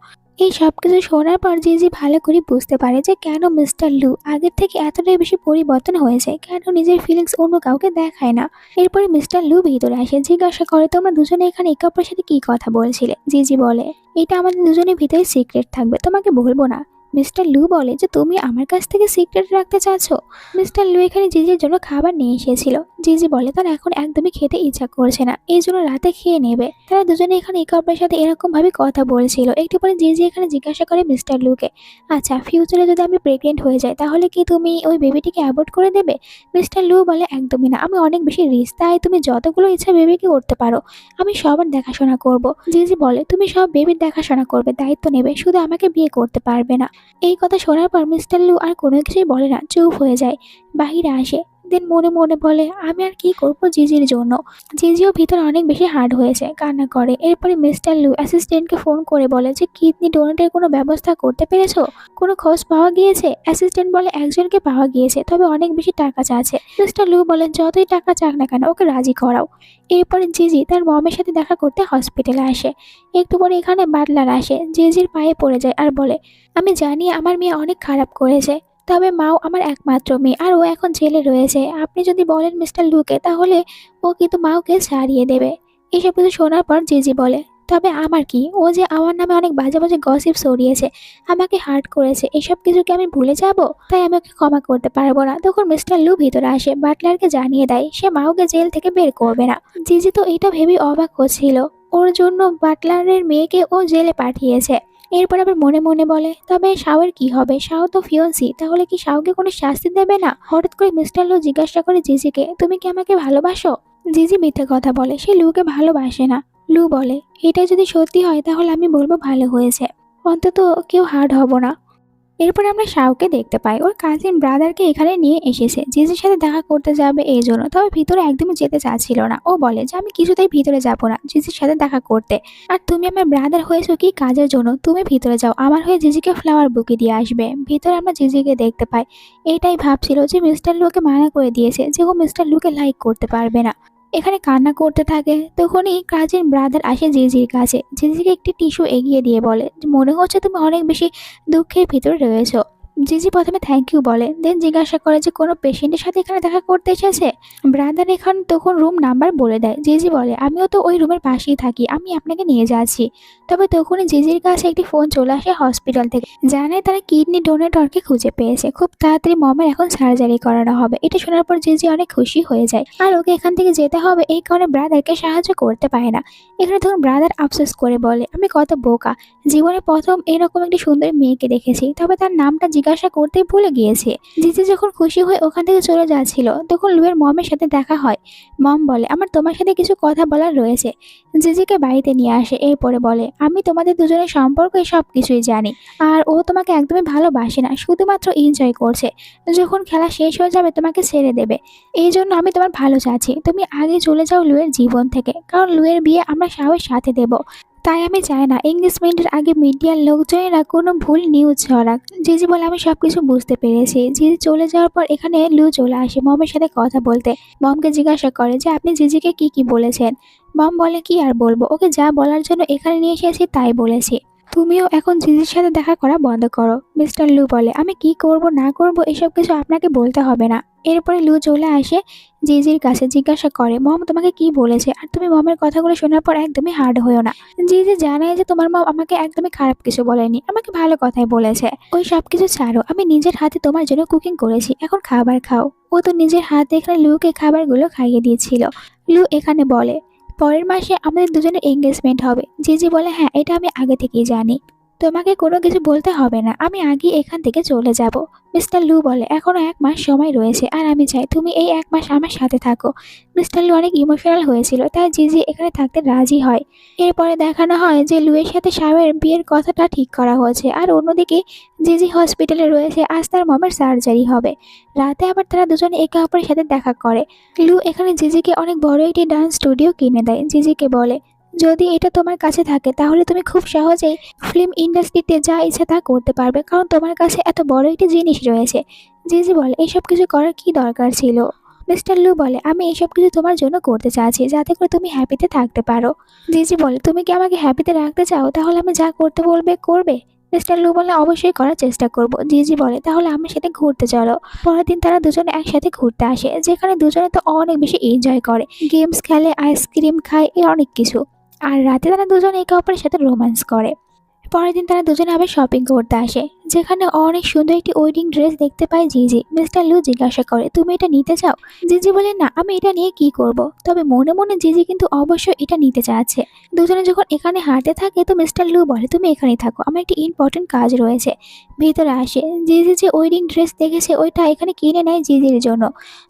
এই সব কিছু শোনার পর জিজি ভালো করে বুঝতে পারে যে কেন মিস্টার লু আগের থেকে এতটাই বেশি পরিবর্তন হয়েছে, কেন নিজের ফিলিংস অন্য কাউকে দেখায় না। এরপরে মিস্টার লু ভিতরে আসে, জিজ্ঞাসা করে, তোমরা দুজনে এখানে একে অপরের সাথে কি কথা বলছিলে? জিজি বলে, এটা আমাদের দুজনের ভিতরে সিক্রেট থাকবে, তোমাকে বলবো না। মিস্টার লু বলে যে তুমি আমার কাছ থেকে সিক্রেট রাখতে চাচ্ছ। মিস্টার লু এখানে জিজির জন্য খাবার নিয়ে এসেছিল। জিজি বলে তার এখন একদমই খেতে ইচ্ছা করছে না, এই জন্য রাতে খেয়ে নেবে। তারা দুজনে এখানে একে অপরের সাথে এরকম ভাবে কথা বলছিল। একটু পরে জিজি এখানে জিজ্ঞাসা করে মিস্টার লুকে, আচ্ছা ফিউচারে যদি আমি প্রেগনেন্ট হয়ে যাই তাহলে কি তুমি ওই বেবিটিকে অ্যাবর্ট করে দেবে? মিস্টার লু বলে একদমই না, আমি অনেক বেশি রিস্ক, তাই তুমি যতগুলো ইচ্ছা বেবিকে করতে পারো, আমি সবার দেখাশোনা করব। জিজি বলে তুমি সব বেবির দেখাশোনা করবে, দায়িত্ব নেবে, শুধু আমাকে বিয়ে করতে পারবে না। এই কথা শোনার পর মিস্টার লু আর কোনো কিছুই বলে না, চুপ হয়ে যায়। বাহিরে আসে, দেন মনে মনে বলে আমি আর কি করবো জিজির জন্য। জিজিও ভিতরে অনেক বেশি হার্ড হয়েছে, কান্না করে। এরপরে মিস্টার লু অ্যাসিস্ট্যান্টকে ফোন করে বলে যে কিডনি ডোনেটের কোনো ব্যবস্থা করতে পেরেছো, কোনো খোঁজ পাওয়া গিয়েছে? অ্যাসিস্ট্যান্ট বলে একজনকে পাওয়া গিয়েছে, তবে অনেক বেশি টাকা চাচ্ছে। মিস্টার লু বলেন যতই টাকা চাক না কেন ওকে রাজি করাও। এরপরে জিজি তার মমের সাথে দেখা করতে হসপিটালে আসে। একটু পরে এখানে বাটলার আসে, জিজির পায়ে পড়ে যায় আর বলে আমি জানি আমার মেয়ে অনেক খারাপ করেছে, তবে মাও আমার একমাত্র মেয়ে আর ও এখন জেলে রয়েছে। আপনি যদি বলেন মিস্টার লুকে তাহলে ও কিন্তু মাওকে ছাড়িয়ে দেবে। এসব কিছু শোনার পর জিজি বলে তবে আমার কি, ও যে আমার নামে অনেক বাজে বাজে গসিপ ছড়িয়েছে, আমাকে হার্ট করেছে, এসব কিছু কি আমি ভুলে যাব? তাই আমি ওকে ক্ষমা করতে পারবো না। তখন মিস্টার লু ভিতরে আসে, বাটলারকে জানিয়ে দেয় সে মাওকে জেল থেকে বের করবে না। জিজি তো এটা ভেবেই অবাক হচ্ছিল, ওর জন্য বাটলারের মেয়েকে ও জেলে পাঠিয়েছে। এরপর আবার মনে মনে বলে তবে শাওয়ের কি হবে, শাও তো ফিয়ন্সি, তাহলে কি শাওকে কোনো শাস্তি দেবে না? হঠাৎ করে মিস্টার লু জিজ্ঞাসা করে জিজিকে তুমি কি আমাকে ভালোবাসো? জিজি মিথ্যে কথা বলে, সে লুকে ভালোবাসে না। লু বলে এটা যদি সত্যি হয় তাহলে আমি বলবো ভালো হয়েছে, অন্তত কেউ হার্ড হব না। এরপর আমরা শাওকে দেখতে পাই, ওর কাজিন ব্রাদারকে এখানে নিয়ে এসেছে জিজির সাথে দেখা করতে যাবে এই জন্য, তবে ভিতরে একদমই যেতে চাচ্ছিল না। ও বলে যে আমি কিছুতেই ভিতরে যাব না জিজির সাথে দেখা করতে, আর তুমি আমার ব্রাদার হয়েছো কি কাজের জন্য, তুমি ভিতরে যাও, আমার হয়ে জিজিকে ফ্লাওয়ার বুকে দিয়ে আসবে। ভিতরে আমরা জিজিকে দেখতে পাই, এটাই ভাবছিল যে মিস্টার লুকে মানা করে দিয়েছে যে ও মিস্টার লুকে লাইক করতে পারবে না। এখানে কান্না করতে থাকে, তখনই কাজিন ব্রাদার আসে জিজির কাছে, জিজিকে একটি টিস্যু এগিয়ে দিয়ে বলে মনে হচ্ছে তুমি অনেক বেশি দুঃখের ভিতরে রয়েছো। জিজি প্রথমে থ্যাংক ইউ বলে, দেন জিজ্ঞাসা করে যে কোনো পেশেন্টের সাথে এখানে দেখা করতে এসেছে। ব্রাদার এখন তখন রুম নাম্বার বলে দেয়। জিজি বলে আমিও তো ওই রুমের পাশেই থাকি, আমি আপনাকে নিয়ে যাচ্ছি। তবে তখনই জিজির কাছে একটি ফোন চলে আসে হসপিটাল থেকে, জানায় তারা কিডনি ডোনেটরকে খুঁজে পেয়েছে, খুব তাড়াতাড়ি মমের এখন সার্জারি করানো হবে। এটা শোনার পর জিজি অনেক খুশি হয়ে যায়, আর ওকে এখান থেকে যেতে হবে এই কারণে ব্রাদারকে সাহায্য করতে পারে না। এখানে তখন ব্রাদার আফসোস করে বলে আমি কত বোকা, জীবনে প্রথম এরকম একটি সুন্দর মেয়েকে দেখেছি, তবে তার নামটা জিজ্ঞাসা করতেই ভুলে গিয়েছে। জিজি যখন খুশি হয়ে ওখান থেকে চলে যাচ্ছিল তখন লুয়ের মমের সাথে দেখা হয়। মম বলে আমার তোমার সাথে কিছু কথা বলার রয়েছে। জিজিকে বাড়িতে নিয়ে আসে, এরপরে বলে আমি তোমাদের দুজনের সম্পর্কে সব কিছুই জানি, আর ও তোমাকে একদমই ভালোবাসে না, শুধুমাত্র এনজয় করছে, যখন খেলা শেষ হয়ে যাবে তোমাকে ছেড়ে দেবে। এই জন্য আমি তোমার ভালো চাচ্ছি, তুমি আগে চলে যাও লুয়ের জীবন থেকে, কারণ লুয়ের বিয়ে আমরা সাহস সাথে দেব। তাই আমি চাই না এঙ্গেজমেন্টের আগে মিডিয়ার লোকজনেরা কোনো ভুল নিউজ ছড়াক। জিজি বলে আমি সবকিছু বুঝতে পেরেছি। জিজি চলে যাওয়ার পর এখানে লু চলে আসে মমের সাথে কথা বলতে। মমকে জিজ্ঞাসা করে যে আপনি জিজিকে কি কি বলেছেন। মম বলে কি আর বলবো, ওকে যা বলার জন্য এখানে নিয়ে এসেছি তাই বলেছি। তুমিও এখন জিজির সাথে দেখা করা বন্ধ করো। মিস্টার লু বলে আমি কি করব না করব এসব কিছু আপনাকে বলতে হবে না। এরপরে লু চলে আসে জিজির কাছে, জিজ্ঞাসা করে মম তোমাকে কি বলেছে, আর তুমি মমের কথাগুলো শোনার পর একদমই হার্ড হয়েও না। জিজি জানায় যে তোমার মম আমাকে একদমই খারাপ কিছু বলেনি, আমাকে ভালো কথাই বলেছে। ওই সব কিছু ছাড়ো, আমি নিজের হাতে তোমার জন্য কুকিং করেছি, এখন খাবার খাও। ও তো নিজের হাতে এখানে লুকে খাবারগুলো খাইয়ে দিয়েছিল। লু এখানে বলে পরের মাসে আমাদের দুজনের এঙ্গেজমেন্ট হবে। জিজি বলে হ্যাঁ এটা আমি আগে থেকেই জানি, তোমাকে কোনো কিছু বলতে হবে না, আমি আগেই এখান থেকে চলে যাব। মিস্টার লু বলে এখনো 1 মাস সময় রয়েছে, আর আমি চাই তুমি এই 1 মাস আমার সাথে থাকো। মিস্টার লু অনেক ইমোশনাল হয়েছিল, তাই জিজি এখানে থাকতে রাজি হয়। এরপরে দেখানো হয় যে লুয়ের সাথে শাওয়ের বিয়ের কথাটা ঠিক করা হয়েছে, আর অন্যদিকে জিজি হসপিটালে রয়েছে, আজ তার মমের সার্জারি হবে। রাতে আবার তারা দুজনে একে অপরের সাথে দেখা করে। লু এখানে জিজিকে অনেক বড় একটি ডান্স স্টুডিও কিনে দেয়। জিজিকে বলে যদি এটা তোমার কাছে থাকে তাহলে তুমি খুব সহজেই ফিল্ম ইন্ডাস্ট্রিতে যা ইচ্ছা তা করতে পারবে, কারণ তোমার কাছে এত বড় একটি জিনিস রয়েছে। জিজি বলে এসব কিছু করার কি দরকার ছিল। মিস্টার লু বলে আমি এসব কিছু তোমার জন্য করতে চাচ্ছি যাতে করে তুমি হ্যাপিতে থাকতে পারো। জিজি বলে তুমি কি আমাকে হ্যাপিতে রাখতে চাও, তাহলে আমি যা করতে বলবে করবে। মিস্টার লু বলে অবশ্যই করার চেষ্টা করব। জিজি বলে তাহলে আমার সাথে ঘুরতে চলো। পরের দিন তারা দুজনে একসাথে ঘুরতে আসে, যেখানে দুজনে তো অনেক বেশি এনজয় করে, গেমস খেলে, আইসক্রিম খায়, এ অনেক কিছু। আর রাতে তারা দুজনে একে অপরের সাথে রোম্যান্স করে। পরের দিন তারা দুজনে আবার শপিং করতে আসে, যেখানে অনেক সুন্দর একটি ওয়েডিং ড্রেস দেখতে পায় জিজি। মিস্টার লু জিজ্ঞাসা করে, তুমি এটা নিতে চাও? জিজি বলে, না, আমি এটা নিয়ে কি করব। তবে মনে মনে জিজি কিন্তু অবশ্যই এটা নিতে চাচ্ছে। দুজনে যখন এখানে হাঁটতে থাকে তো মিস্টার লু বলে, তুমি এখানেই থাকো, আমার একটি ইম্পর্টেন্ট কাজ রয়েছে। ভিতরে আসে। জিজি যে ওয়েডিং ড্রেস দেখেছে ওইটা এখানে কিনে নেয় জিজির জন্য।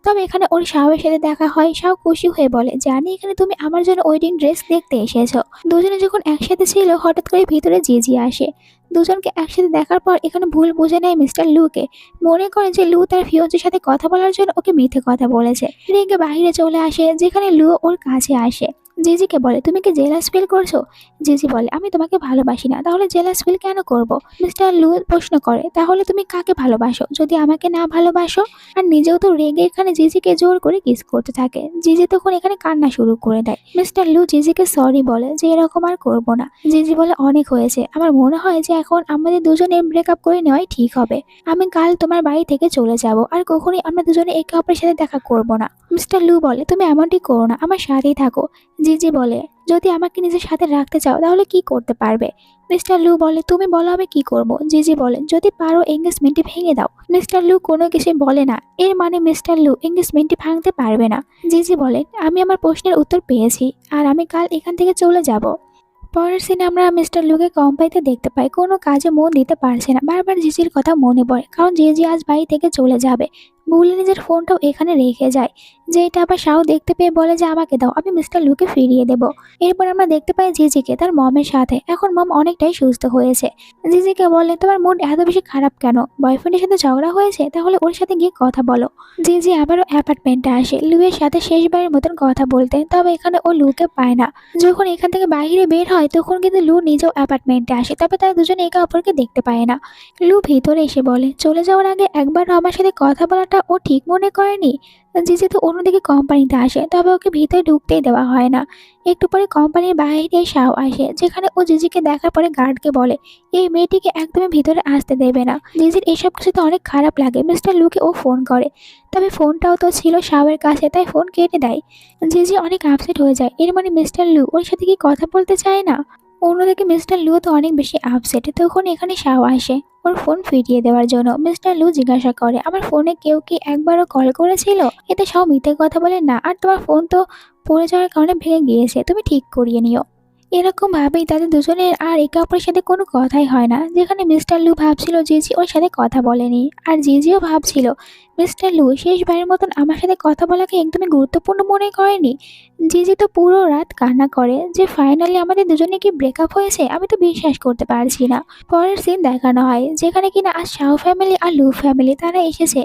তবে এখানে ওর শাওয়ের সাথে দেখা হয়। শাও খুশি হয়ে বলে, জানি এখানে তুমি আমার জন্য ওয়েডিং ড্রেস দেখতে এসেছো। দুজনে যখন একসাথে ছিল হঠাৎ করে ভিতরে জিজি আসে। দুজনকে একসাথে দেখার পর এখানে ভুল বুঝে নেয় মিস্টার লুকে। মনে করে যে লু তার ফিয়ন্সের সাথে কথা বলার জন্য ওকে মিথ্যে কথা বলেছে। রেগে বাইরে চলে আসে, যেখানে লু ওর কাছে আসে। জিজিকে বলে, তুমি কি জেলাস ফিল করছো? জিজি বলে, আমি তোমাকে ভালোবাসি না, তাহলে জেলাস ফিল কেন করব? মিস্টার লু প্রশ্ন করে, তাহলে তুমি কাকে ভালোবাসো যদি আমাকে না ভালোবাসো? আর নিজেও তো রেগে এখানে জিজিকে জোর করে কিস করতে থাকে। জিজি তখন এখানে কান্না শুরু করে দেয়। মিস্টার লু জিজিকে সরি বলে যে এরকম আর করবো না। জিজি বলে, অনেক হয়েছে, আমার মনে হয় যে এখন আমাদের দুজনের ব্রেকআপ করে নেওয়াই ঠিক হবে। আমি কাল তোমার বাড়ি থেকে চলে যাব, আর কখনোই আমরা দুজনে একে অপরের সাথে দেখা করব না। মিস্টার লু বলে, তুমি এমনটি করো না, আমার সাথেই থাকো। জিজি বলে, যদি আমাকে নিজের সাথে রাখতে চাও তাহলে কি করতে পারবে? মিস্টার লু বলে, তুমি বলো আমি কি করব। জিজি বলে, যদি পারো এঙ্গেজমেন্টটি ভেঙে দাও। মিস্টার লু কোনো কিছু বলে না। এর মানে মিস্টার লু এঙ্গেজমেন্টটি ভাঙতে পারবে না। জিজি বলে, আমি আমার প্রশ্নের উত্তর পেয়েছি, আর আমি কাল এখান থেকে চলে যাব। পরের সিনে আমরা মিস্টার লুকে কোম্পানিতে দেখতে পাই, কোনো কাজে মন দিতে পারছে না। বারবার জিজির কথা মনে পড়ে, কারণ জিজি আজ বাড়ি থেকে চলে যাবে। ভুলে নিজের ফোনটাও এখানে রেখে যায়। যে এটা আবার শাও দেখতে পেয়ে বলে যে আমাকে দাও, আমি মিস্টার লুকে ফিরিয়ে দেব। এরপর আমরা দেখতে পাই জিজিকে তার মমের সাথে। এখন মম অনেকটাই সুস্থ হয়েছে। জিজিকে বলে, তোমার মুড এত বেশি খারাপ কেন? বয়ফ্রেন্ডের সাথে ঝগড়া হয়েছে? তাহলে ওর সাথে গিয়ে কথা বলো। জিজি আবারও অ্যাপার্টমেন্টে আসে লুয়ের সাথে শেষবারের মতন কথা বলতে। তবে এখানে ও লুকে পায় না। যখন এখান থেকে বাইরে বের হয় তখন কিন্তু লু নিজেও অ্যাপার্টমেন্টে আসে, তবে তারা দুজনে একে অপরকে দেখতে পায় না। লু ভিতরে এসে বলে, চলে যাওয়ার আগে একবারও আমার সাথে কথা বলাটা ও ঠিক মনে করেনি। জিজি তো অন্যদিকে কোম্পানিতে আসে, তবে ওকে ভিতরে ঢুকতেই দেওয়া হয় না। একটু পরে কোম্পানির বাইরে শাও আসে, যেখানে ও জিজিকে দেখার পরে গার্ডকে বলে, এই মেয়েটিকে একদমই ভিতরে আসতে দেবে না। জিজির এসব কিছুতে অনেক খারাপ লাগে। মিস্টার লুকে ও ফোন করে, তবে ফোনটাও তো ছিল শাওয়ের কাছে, তাই ফোন কেটে দেয়। জিজি অনেক আপসেট হয়ে যায়। এর মানে মিস্টার লু ওর সাথে কি কথা বলতে চায় না? অন্যদিকে মিস্টার লু তো অনেক বেশি আপসেট। তখন এখানে শাও আসে ওর ফোন ফিরিয়ে দেওয়ার জন্য। মিস্টার লু জিজ্ঞাসা করে, আমার ফোনে কেউ কি একবারও কল করেছিল? এতে শাও মিথ্যে কথা বলে, না, আর তোমার ফোন তো পড়ে যাওয়ার কারণে ভেঙে গিয়েছে, তুমি ঠিক করিয়ে নিও। এরকম ভাবেই তাদের দুজনের আর একে অপরের সাথে কোনো কথাই হয় না। যেখানে মিস্টার লু ভাবছিল জিজি ওর সাথে কথা বলেনি, আর জিজিও ভাবছিল মিস্টার লু শেষবারের মতন আমার সাথে কথা বলাকে একদমই গুরুত্বপূর্ণ মনে করেনি। জিজি তো পুরো রাত কান্না করে যে ফাইনালি আমাদের দুজনে কি ব্রেকআপ হয়েছে, আমি তো বিশ্বাস করতে পারছি না। পরের সিন দেখানো হয়, যেখানে কিনা আজ শাও ফ্যামিলি আর লু ফ্যামিলি তারা এসেছে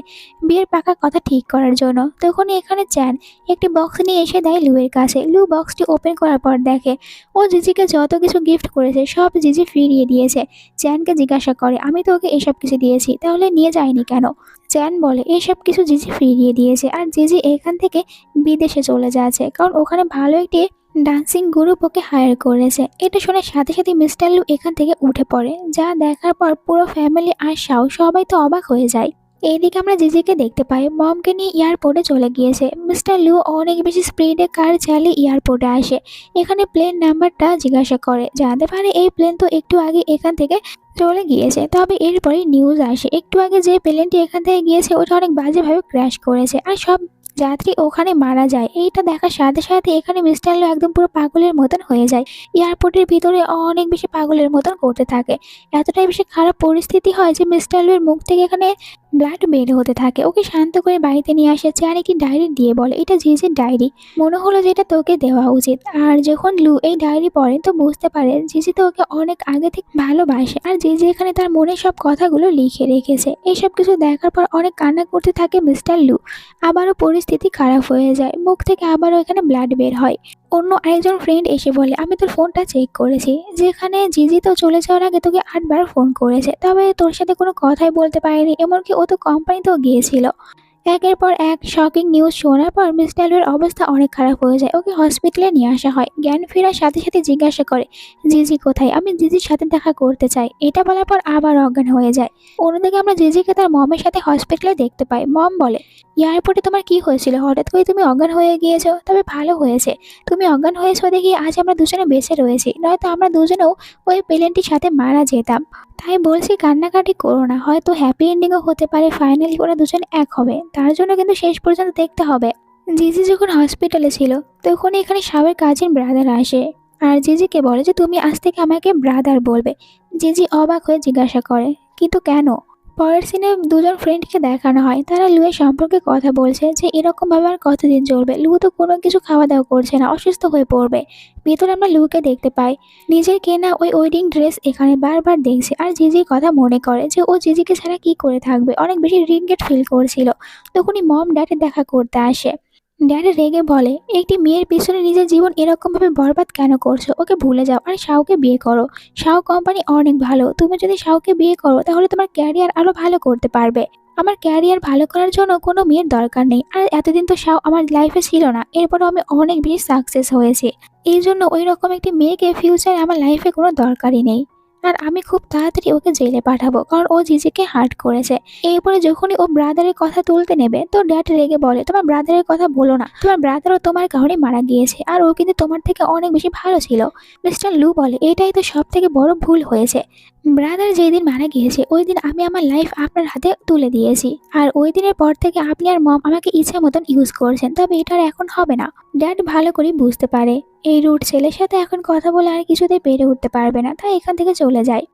বিয়ের পাকা কথা ঠিক করার জন্য। তখনই এখানে চ্যান একটি বক্স নিয়ে এসে দেয় লুয়ের কাছে। লু বক্সটি ওপেন করার পর দেখে ও জিজিকে যত কিছু গিফট করেছে সব জিজি ফিরিয়ে দিয়েছে। চ্যানকে জিজ্ঞাসা করে, আমি তো ওকে এসব কিছু দিয়েছি, তাহলে নিয়ে যায়নি কেন? চ্যান বলে, এসব কিছু জিজি ফিরিয়ে দিয়েছে, আর জিজি এখান থেকে বিদেশে চলে যাচ্ছে, কারণ ওখানে ভালো একটি ডান্সিং গ্রুপ ওকে হায়ার করেছে। এটা শোনার সাথে সাথে মিস্টার লু এখান থেকে উঠে পড়ে, যা দেখার পর পুরো ফ্যামিলি আর শাও সবাই তো অবাক হয়ে যায়। এইদিকে আমরা জিজিকে দেখতে পাই মমকে নিয়ে এয়ারপোর্টে চলে গিয়েছে। মিস্টার লু অনেক বেশি স্পিডে কার চালিয়ে এয়ারপোর্টে আসে। এখানে প্লেন নাম্বারটা জিজ্ঞাসা করে, জানতে পারে এই প্লেন তো একটু আগে এখান থেকে চলে গিয়েছে। তবে এরপরে নিউজ আসে, একটু আগে যে প্লেনটি এখান থেকে গিয়েছে ওটা অনেক বাজেভাবে ক্র্যাশ করেছে, আর সব যাত্রী ওখানে মারা যায়। এইটা দেখার সাথে সাথে এখানে মিস্টার লু একদম পুরো পাগলের মতন হয়ে যায়। এয়ারপোর্টের ভিতরে অনেক বেশি পাগলের মতন করতে থাকে। এতটাই বেশি খারাপ পরিস্থিতি হয় যে মিস্টার লুয়ের মুখ থেকে এখানে ব্লাড বের হতে থাকে। ওকে শান্ত করে বাড়িতে নিয়ে আসে। চেয়ারে কি ডায়েরি দিয়ে বলে, এটা জিজির ডায়েরি, মনে হলো যে এটা তোকে দেওয়া উচিত। আর যখন লু এই ডায়েরি পড়ে তো বুঝতে পারে জিজি তো ওকে অনেক আগে থেকে ভালোবাসে, আর জিজি এখানে তার মনে সব কথাগুলো লিখে রেখেছে। এইসব কিছু দেখার পর অনেক কান্না করতে থাকে মিস্টার লু। আবারও পরিস্থিতি খারাপ হয়ে যায়, মুখ থেকে আবারও এখানে ব্লাড বের হয়। অন্য আরেকজন ফ্রেন্ড এসে বলে, আমি তোর ফোনটা চেক করেছি, যেখানে জিজি তো চলে যাওয়ার আগে তোকে 8 বার ফোন করেছে, তবে তোর সাথে কোনো কথাই বলতে পারেনি, এমনকি ও তো কোম্পানিতেও গিয়েছিল। একের পর এক শকিং নিউজ শোনার পর মিস্টার লুয়ের অবস্থা অনেক খারাপ হয়ে যায়। ওকে হসপিটালে নিয়ে আসা হয়। জ্ঞান ফেরার সাথে সাথে জিজ্ঞাসা করে, জিজি কোথায়? আমি জিজির সাথে দেখা করতে চাই। এটা বলার পর আবার অজ্ঞান হয়ে যায়। অন্যদিকে আমরা জিজিকে তার মমের সাথে হসপিটালে দেখতে পাই। মম বলে, এয়ারপোর্টে তোমার কি হয়েছিল? হঠাৎ করে তুমি অজ্ঞান হয়ে গিয়েছো। তবে ভালো হয়েছে তুমি অজ্ঞান হয়েছো দেখি আজ আমরা দুজনে বেঁচে রয়েছি, নয়তো আমরা দুজনেও ওই প্লেনটির সাথে মারা যেতাম। তাই বলছি কান্নাকাটি করো না, হয়তো হ্যাপি এন্ডিংও হতে পারে। ফাইনালি ওরা দুজন এক হবে, তার জন্য কিন্তু শেষ পর্যন্ত দেখতে হবে। জিজি যখন হসপিটালে ছিল তখনই এখানে সাবের কাজিন ব্রাদার আসে আর জিজিকে বলে যে তুমি আজ থেকে আমাকে ব্রাদার বলবে। জিজি অবাক হয়ে জিজ্ঞাসা করে, কিন্তু কেন? পরের সিনে দুজন ফ্রেন্ডকে দেখানো হয়, তারা লুয়ের সম্পর্কে কথা বলছে যে এরকম ভাবে আর কতদিন চলবে। লু তো কোনো কিছু খাওয়া দাওয়া করছে না, অসুস্থ হয়ে পড়বে। ভিতরে আমরা লুকে দেখতে পাই নিজের কেনা ওই ওয়েডিং ড্রেস এখানে বারবার দেখছে আর জিজির কথা মনে করে যে ও জিজিকে ছাড়া কি করে থাকবে। অনেক বেশি রিগ্রেট ফিল করছিল। তখনই মম ড্যাডের দেখা করতে আসে। ড্যাডি রেগে বলে, একটি মেয়ের পিছনে নিজের জীবন এরকম ভাবে বরবাদ কেন করছো? ওকে ভুলে যাও আর শাওকে বিয়ে করো। শাও কোম্পানি অনেক ভালো, তুমি যদি শাওকে বিয়ে করো তাহলে তোমার ক্যারিয়ার আরো ভালো করতে পারবে। আমার ক্যারিয়ার ভালো করার জন্য কোনো মেয়ের দরকার নেই। আর এতদিন তো শাও আমার লাইফে ছিল না, এরপরও আমি অনেক বেশি সাকসেস হয়েছি। এই জন্য ওই রকম একটি মেয়েকে ফিউচারে আমার লাইফে কোনো দরকারই নেই। আর আমি খুব তাড়াতাড়ি ওকে জেলে পাঠাবো, কারণ ও জিজিকে হার্ট করেছে। এরপরে যখনই ও ব্রাদারের কথা তুলতে নেবে তো ড্যাড রেগে বলে, তোমার ব্রাদারের কথা বলো না, তোমার ব্রাদারও তোমার কারণে মারা গিয়েছে আর ও কিন্তু তোমার থেকে অনেক বেশি ভালো ছিল। মিস্টার লু বলে, এটাই তো সব থেকে বড় ভুল হয়েছে। ব্রাদার যেদিন মারা গিয়েছে ওই দিন আমি আমার লাইফ আপনার হাতে তুলে দিয়েছি, আর ওই দিনের পর থেকে আপনি আর মম আমাকে ইচ্ছা মতন ইউজ করছেন। তবে এটা আর এখন হবে না। ড্যাড ভালো করে বুঝতে পারে এই রুট ছেলের সাথে এখন কথা বলে আর কিছুতেই পেরে উঠতে পারবে না, তাই এখান থেকে চলে যায়।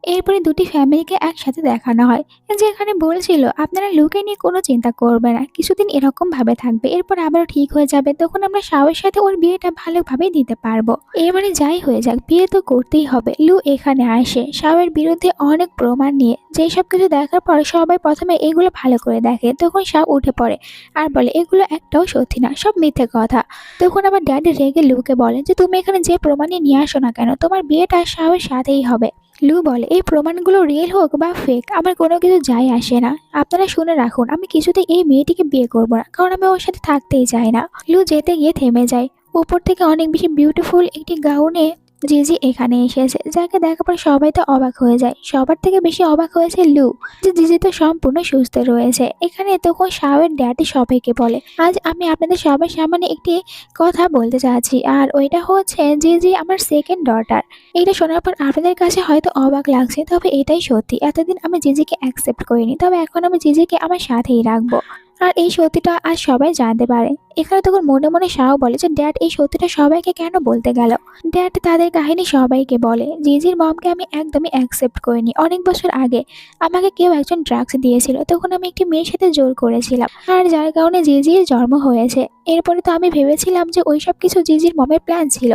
এরপরে দুটি ফ্যামিলিকে একসাথে দেখানো হয়, যেখানে বলছিল আপনারা লুকে নিয়ে কোনো চিন্তা করবে না, কিছুদিন এরকম ভাবে থাকবে, এরপর আবারও ঠিক হয়ে যাবে। তখন আমরা শাওয়ের সাথে ওর বিয়েটা ভালোভাবে দিতে পারবো। এবারে যাই হয়ে যাক, বিয়ে তো করতেই হবে। লু এখানে আসে শাওয়ের বিরুদ্ধে অনেক প্রমাণ নিয়ে, যেই সব কিছু দেখার পর সবাই প্রথমে এগুলো ভালো করে দেখে। তখন শাও উঠে পড়ে আর বলে, এগুলো একটাও সত্যি না, সব মিথ্যে কথা। তখন আবার ড্যাডি রেগে লুকে বলে যে তুমি এখানে যে প্রমাণ নিয়ে আসো না কেন, তোমার বিয়েটা শাওয়ের সাথেই হবে। লু বলে, এই প্রমাণগুলো রিয়েল হোক বা ফেক আমার কোনো কিছু যায় আসে না। আপনারা শুনে রাখুন, আমি কিছুতেই এই মেয়েটিকে বিয়ে করব না, কারণ আমি ওর সাথে থাকতেই চাই না। লু যেতে গিয়ে থেমে যায়। উপর থেকে অনেক বেশি বিউটিফুল একটি গাউনে জিজি এখানে এসেছে, যাকে দেখার পর সবাই তো অবাক হয়ে যায়। সবার থেকে বেশি অবাক হয়েছে লু, যে জিজি তো সম্পূর্ণ সুস্থ রয়েছে। এখানে তখন শাওয়ের ড্যাডি সবাইকে বলে, আজ আমি আপনাদের সবার সামনে একটি কথা বলতে চাচ্ছি, আর ওইটা হচ্ছে জিজি আমার সেকেন্ড ডটার। এটা শোনার পর আপনাদের কাছে হয়তো অবাক লাগছে, তবে এটাই সত্যি। এতদিন আমি জিজিকে অ্যাকসেপ্ট করিনি, তবে এখন আমি জিজিকে আমার সাথেই রাখবো। আর এই সত্যিটা আজ সবাই জানতে পারে। এখানে তখন মনে মনে শাও বলে যে ড্যাড এই সত্যিটা সবাইকে কেন বলতে গেল? ড্যাড তাদের কাহিনী সবাইকে বলে, জিজির মমকে আমি একদমই অ্যাকসেপ্ট করিনি। অনেক বছর আগে আমাকে কেউ একজন ড্রাগস দিয়েছিল, তখন আমি একটি মেয়ের সাথে জোর করেছিলাম, আর যার কারণে জিজির জন্ম হয়েছে। এরপরে তো আমি ভেবেছিলাম যে ওই সব কিছু জিজির মমের প্ল্যান ছিল,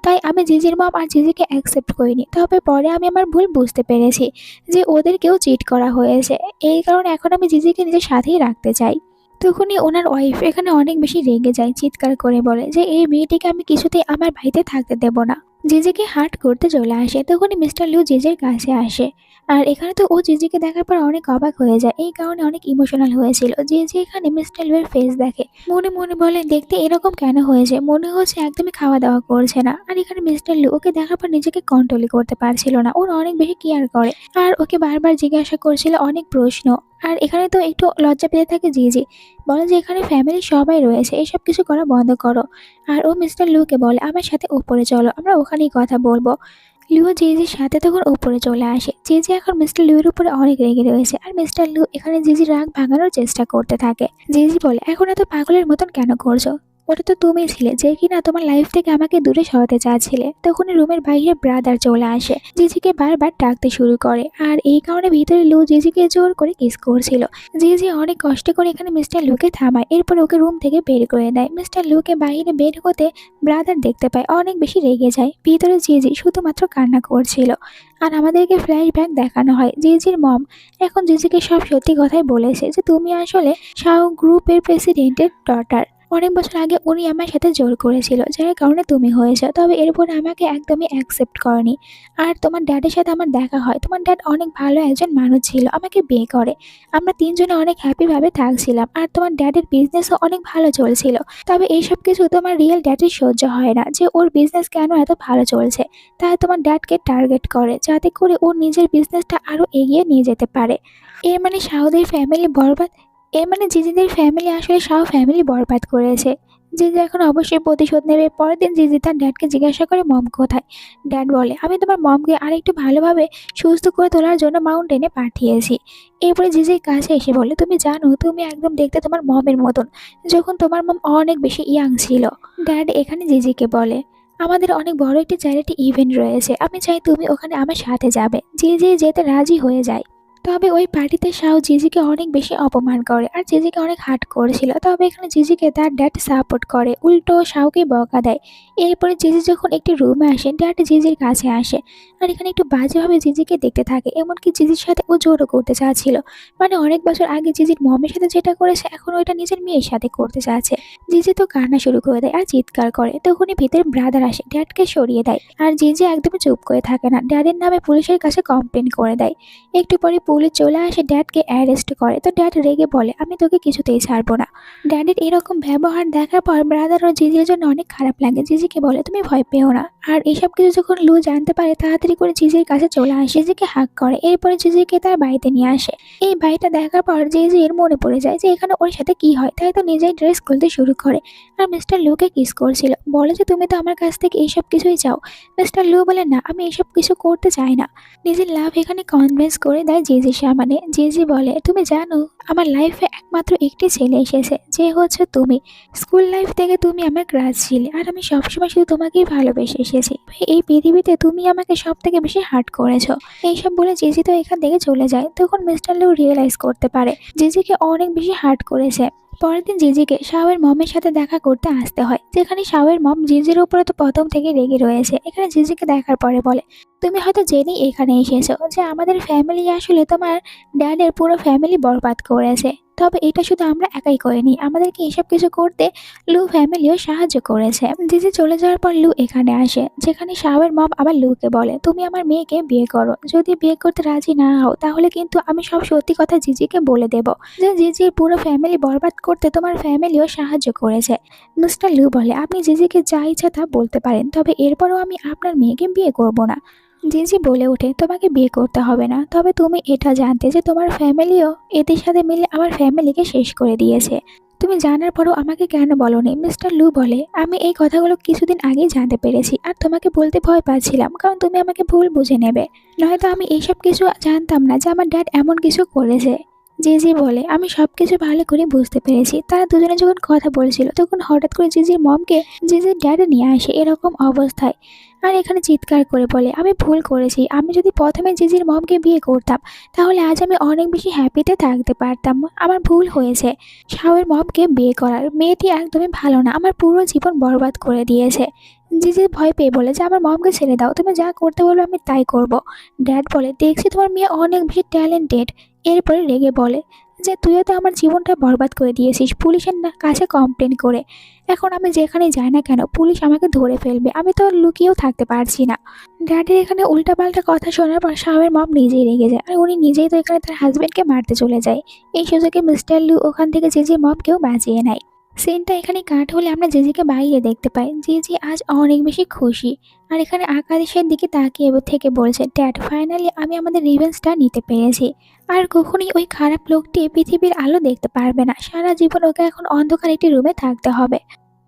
তাই আমি জিজির মম আর জিজিকে অ্যাকসেপ্ট করিনি। তবে পরে আমি আমার ভুল বুঝতে পেরেছি যে ওদেরকেও চিট করা হয়েছে। এই কারণে এখন আমি জিজিকে নিজের সাথেই রাখতে চাই। তখনই ওনার ওয়াইফ এখানে অনেক বেশি রেগে যায়, চিৎকার করে বলে যে এই বিয়েটিকে আমি কিছুতেই আমার বাড়িতে থাকতে দেব না। জিজিকে হার্ট করতে চলে আসে। তখনই মিস্টার লিউ জিজির কাছে আসে, আর এখানে তো ও জিজিকে দেখার পর অনেক অবাক হয়ে যায়। এই কারণে অনেক ইমোশনাল হয়েছিল। জিজি এখানে মিস্টার লিউয়ের ফেস দেখে, মনে মনে বলে দেখতে এরকম কেন হয়েছে, মনে হচ্ছে একদমই খাওয়া দাওয়া করছে না। আর এখানে মিস্টার লিউ ওকে দেখার পর নিজেকে কন্ট্রোলই করতে পারছিল না। ওর অনেক বেশি কেয়ার করে আর ওকে বারবার জিজ্ঞাসা করছিল অনেক প্রশ্ন। আর এখানে তো একটু লজ্জা পেতে থাকে জিজি, বলে যে এখানে ফ্যামিলি সবাই রয়েছে, এসব কিছু করা বন্ধ করো। আর ও মিস্টার লুকে বলে আমার সাথে উপরে চলো, আমরা ওখানেই কথা বলবো। লিও জিজির সাথে তখন উপরে চলে আসে। জিজি এখন মিস্টার লিউর উপরে অনেক রেগে রয়েছে, আর মিস্টার লিউ এখানে জিজির রাগ ভাঙানোর চেষ্টা করতে থাকে। জিজি বলে, এখন এত পাগলের মতন কেন করছো? ওটা তো তুমি ছিলে যে কিনা তোমার লাইফ থেকে আমাকে দূরে সরাতে চাচ্ছিলে। তখনই রুমের বাইরে ব্রাদার চলে আসে, জিজিকে বারবার ডাকতে শুরু করে, আর এই কারণে ভিতরে লু জিজিকে জোর করে কিস করছিল। জিজি অনেক কষ্ট করে এখানে মিস্টার লুকে থামায়, এরপর ওকে রুম থেকে বের করে দেয়। মিস্টার লুকে বাইরে বের হতে ব্রাদার দেখতে পায়, অনেক বেশি রেগে যায়। ভিতরে জিজি শুধুমাত্র কান্না করছিল। আর আমাদেরকে ফ্ল্যাশব্যাক দেখানো হয়, জিজির মম এখন জিজিকে সব সত্যি কথাই বলেছে যে তুমি আসলে শাও গ্রুপের প্রেসিডেন্টের ডটার। অনেক বছর আগে উনি আমার সাথে জোর করেছিল, যার কারণে তুমি হয়েছো। তবে এরপরে আমাকে একদমই অ্যাকসেপ্ট করনি। আর তোমার ড্যাডের সাথে আমার দেখা হয়। তোমার ড্যাড অনেক ভালো একজন মানুষ ছিল, আমাকে বিয়ে করে। আমরা ৩ জনে অনেক হ্যাপিভাবে থাকছিলাম। আর তোমার ড্যাডের বিজনেসও অনেক ভালো চলছিল। তবে এইসব কিছু তোমার রিয়েল ড্যাডের সহ্য হয় না যে ওর বিজনেস কেন এত ভালো চলছে। তাই তোমার ড্যাডকে টার্গেট করে, যাতে করে ওর নিজের বিজনেসটা আরো এগিয়ে নিয়ে যেতে পারে। এর মানে সাউদের ফ্যামিলি বরবাদ। এর মানে জিজিদের ফ্যামিলি আসলে সাউ ফ্যামিলি বরবাদ করেছে। জিজি এখন অবশ্যই প্রতিশোধ নেবে। পরের দিন জিজি তার ড্যাডকে জিজ্ঞাসা করে মম কোথায়। ড্যাড বলে, আমি তোমার মমকে আরেকটু ভালোভাবে সুস্থ করে তোলার জন্য মাউন্টেনে পাঠিয়েছি। এরপরে জিজির কাছে এসে বলে, তুমি জানো তুমি একদম দেখতে তোমার মমের মতন, যখন তোমার মম অনেক বেশি ইয়াং ছিল। ড্যাড এখানে জিজিকে বলে, আমাদের অনেক বড় একটি চ্যারিটি ইভেন্ট রয়েছে, আমি চাই তুমি ওখানে আমার সাথে যাবে। জিজি যেতে রাজি হয়ে যায়। তবে ওই পার্টিতে শাও জিজিকে অনেক বেশি অপমান করে আর জিজিকে অনেক হার্ট করেছিল। তবে এখানে জিজিকে তার ড্যাড সাপোর্ট করে, উল্টো শাওকে বকা দেয়। এরপরে জিজি যখন একটি রুমে আসে, ড্যাড জিজির কাছে আসে আর এখানে একটু বাজেভাবে জিজিকে দেখতে থাকে। এমনকি জিজির সাথে ও জোরও করতে চাচ্ছিল। মানে অনেক বছর আগে জিজির মমের সাথে যেটা করেছে, এখন ওইটা নিজের মেয়ের সাথে করতে চাচ্ছে। জিজি তো কান্না শুরু করে দেয় আর চিৎকার করে। তখনই ভিতরে ব্রাদার আসে, ড্যাডকে সরিয়ে দেয়। আর জিজি একদমই চুপ করে থাকে না, ড্যাডের নামে পুলিশের কাছে কমপ্লেন করে দেয়। একটু পরে পুলিশ চলে আসে, ড্যাডকে অ্যারেস্ট করে। তো ড্যাড রেগে বলে, আমি তোকে কিছুতেই ছাড়বো না। ড্যাডের এরকম ব্যবহার দেখার পর ব্রাদার ও জিজির জন্য অনেক খারাপ লাগে। জিজিকে বলে, তুমি ভয় পেও না। আর এসব কিছু যখন লু জানতে পারে, তাড়াতাড়ি করে জিজির কাছে চলে আসে, জিজিকে হাক করে। এরপরে জিজিকে তার বাড়িতে নিয়ে আসে। এই বাড়িটা দেখার পর জিজির মনে পড়ে যায় যে এখানে ওর সাথে কি হয়। তাই তো নিজেই ড্রেস খুলতে শুরু করে আর মিস্টার লুকে কিস করছিল। বলে যে তুমি তো আমার কাছ থেকে এইসব কিছুই চাও। মিস্টার লু বলে, না আমি এইসব কিছু করতে চাই না। নিজের লাভ এখানে কনভিন্স করে দেয় জিজির সামনে। জিজি বলে, তুমি জানো আমার লাইফে একমাত্র একটি ছেলে এসেছে, যে হচ্ছে তুমি। স্কুল লাইফ থেকে তুমি আমার ক্রাশ ছিলে আর আমি সবসময় শুধু তোমাকেই ভালোবেসে এসেছি। এই পৃথিবীতে তুমি আমাকে সব থেকে বেশি হার্ট করেছো। এইসব বলে জিজি তো এখান থেকে চলে যায়। তখন মিস্টার লু রিয়েলাইজ করতে পারে জিজিকে অনেক বেশি হার্ট করেছে। পরের দিন জিজিকে শাওয়ের মমের সাথে দেখা করতে আসতে হয়, যেখানে শাওয়ের মম জিজির উপরে তো প্রথম থেকে রেগে রয়েছে। এখানে জিজিকে দেখার পরে বলে, তুমি হয়তো জেনেই এখানে এসেছো যে আমাদের ফ্যামিলি আসলে তোমার ড্যাডের পুরো ফ্যামিলি বরবাদ করেছে। তবে এটা শুধু আমরা একাই করিনি, আমাদেরকে এসব কিছু করতে লু ফ্যামিলিও সাহায্য করেছে। জিজি চলে যাওয়ার পর লু এখানে আসে, যেখানে শাওয়ের মম আবার লুকে বলে, তুমি আমার মেয়েকে বিয়ে করো। যদি বিয়ে করতে রাজি না হও, তাহলে কিন্তু আমি সব সত্যি কথা জিজিকে বলে দেব যে জিজির পুরো ফ্যামিলি বরবাদ করতে তোমার ফ্যামিলিও সাহায্য করেছে। মিস্টার লু বলে, আপনি জিজিকে যা ইচ্ছা তা বলতে পারেন, তবে এরপরও আমি আপনার মেয়েকে বিয়ে করব না। জিজি বলে ওঠে, তোমাকে বিয়ে করতে হবে না, তবে তুমি এটা জানতে যে তোমার ফ্যামিলিও এদের সাথে মিলে আমার ফ্যামিলিকে শেষ করে দিয়েছে। তুমি জানার পরও আমাকে কেন বলোনি? মিস্টার লু বলে, আমি এই কথাগুলো কিছুদিন আগেই জানতে পেরেছি আর তোমাকে বলতে ভয় পাচ্ছিলাম, কারণ তুমি আমাকে ভুল বুঝে নেবে। নয়তো আমি এইসব কিছু জানতাম না যে আমার ড্যাড এমন কিছু করেছে। জিজি বলে, আমি সবকিছু ভালো করে বুঝতে পেরেছি। তারা দুজনে যখন কথা বলছিল, তখন হঠাৎ করে জিজির মমকে জিজির ড্যাড নিয়ে আসে এরকম অবস্থায়। আর এখানে চিৎকার করে বলে, আমি ভুল করেছি। আমি যদি প্রথমে জিজির মমকে বিয়ে করতাম, তাহলে আজ আমি অনেক বেশি হ্যাপিতে থাকতে পারতাম। আমার ভুল হয়েছে শাওয়ের মমকে বিয়ে করার। মেয়েটি একদমই ভালো না, আমার পুরো জীবন বরবাদ করে দিয়েছে। জিজি ভয় পেয়ে বলে যে আমার মমকে ছেড়ে দাও, তুমি যা করতে বলবে আমি তাই করব। ড্যাড বলে, দেখছি তোমার মেয়ে অনেক বেশি ট্যালেন্টেড। এরপরে রেগে বলে যে তুইও তো আমার জীবনটা বরবাদ করে দিয়েছিস পুলিশের কাছে কমপ্লেন করে। এখন আমি যেখানে যাই না কেন পুলিশ আমাকে ধরে ফেলবে, আমি তো আর লুকিয়েও থাকতে পারছি না। ড্যাডির এখানে উল্টাপাল্টা কথা শোনার পর শাওয়ের মম নিজেই রেগে যায় আর উনি নিজেই তো এখানে তার হাজবেন্ডকে মারতে চলে যায়। এই সুযোগে মিস্টার লু ওখান থেকে জিজির মমকেও বাঁচিয়ে নেয়। সিনটা এখানে কাট হলে আমরা জিজিকে বাইরে দেখতে পাই। জিজি আজ অনেক বেশি খুশি আর এখানে আকাশের দিকে তাকিয়ে থেকে বলছে, ড্যাড ফাইনালি আমি আমাদের রিভেঞ্জটা নিতে পেরেছি। আর কখনোই ওই খারাপ লোকটি পৃথিবীর আলো দেখতে পারবে না, সারা জীবন ওকে এখন অন্ধকার একটি রুমে থাকতে হবে।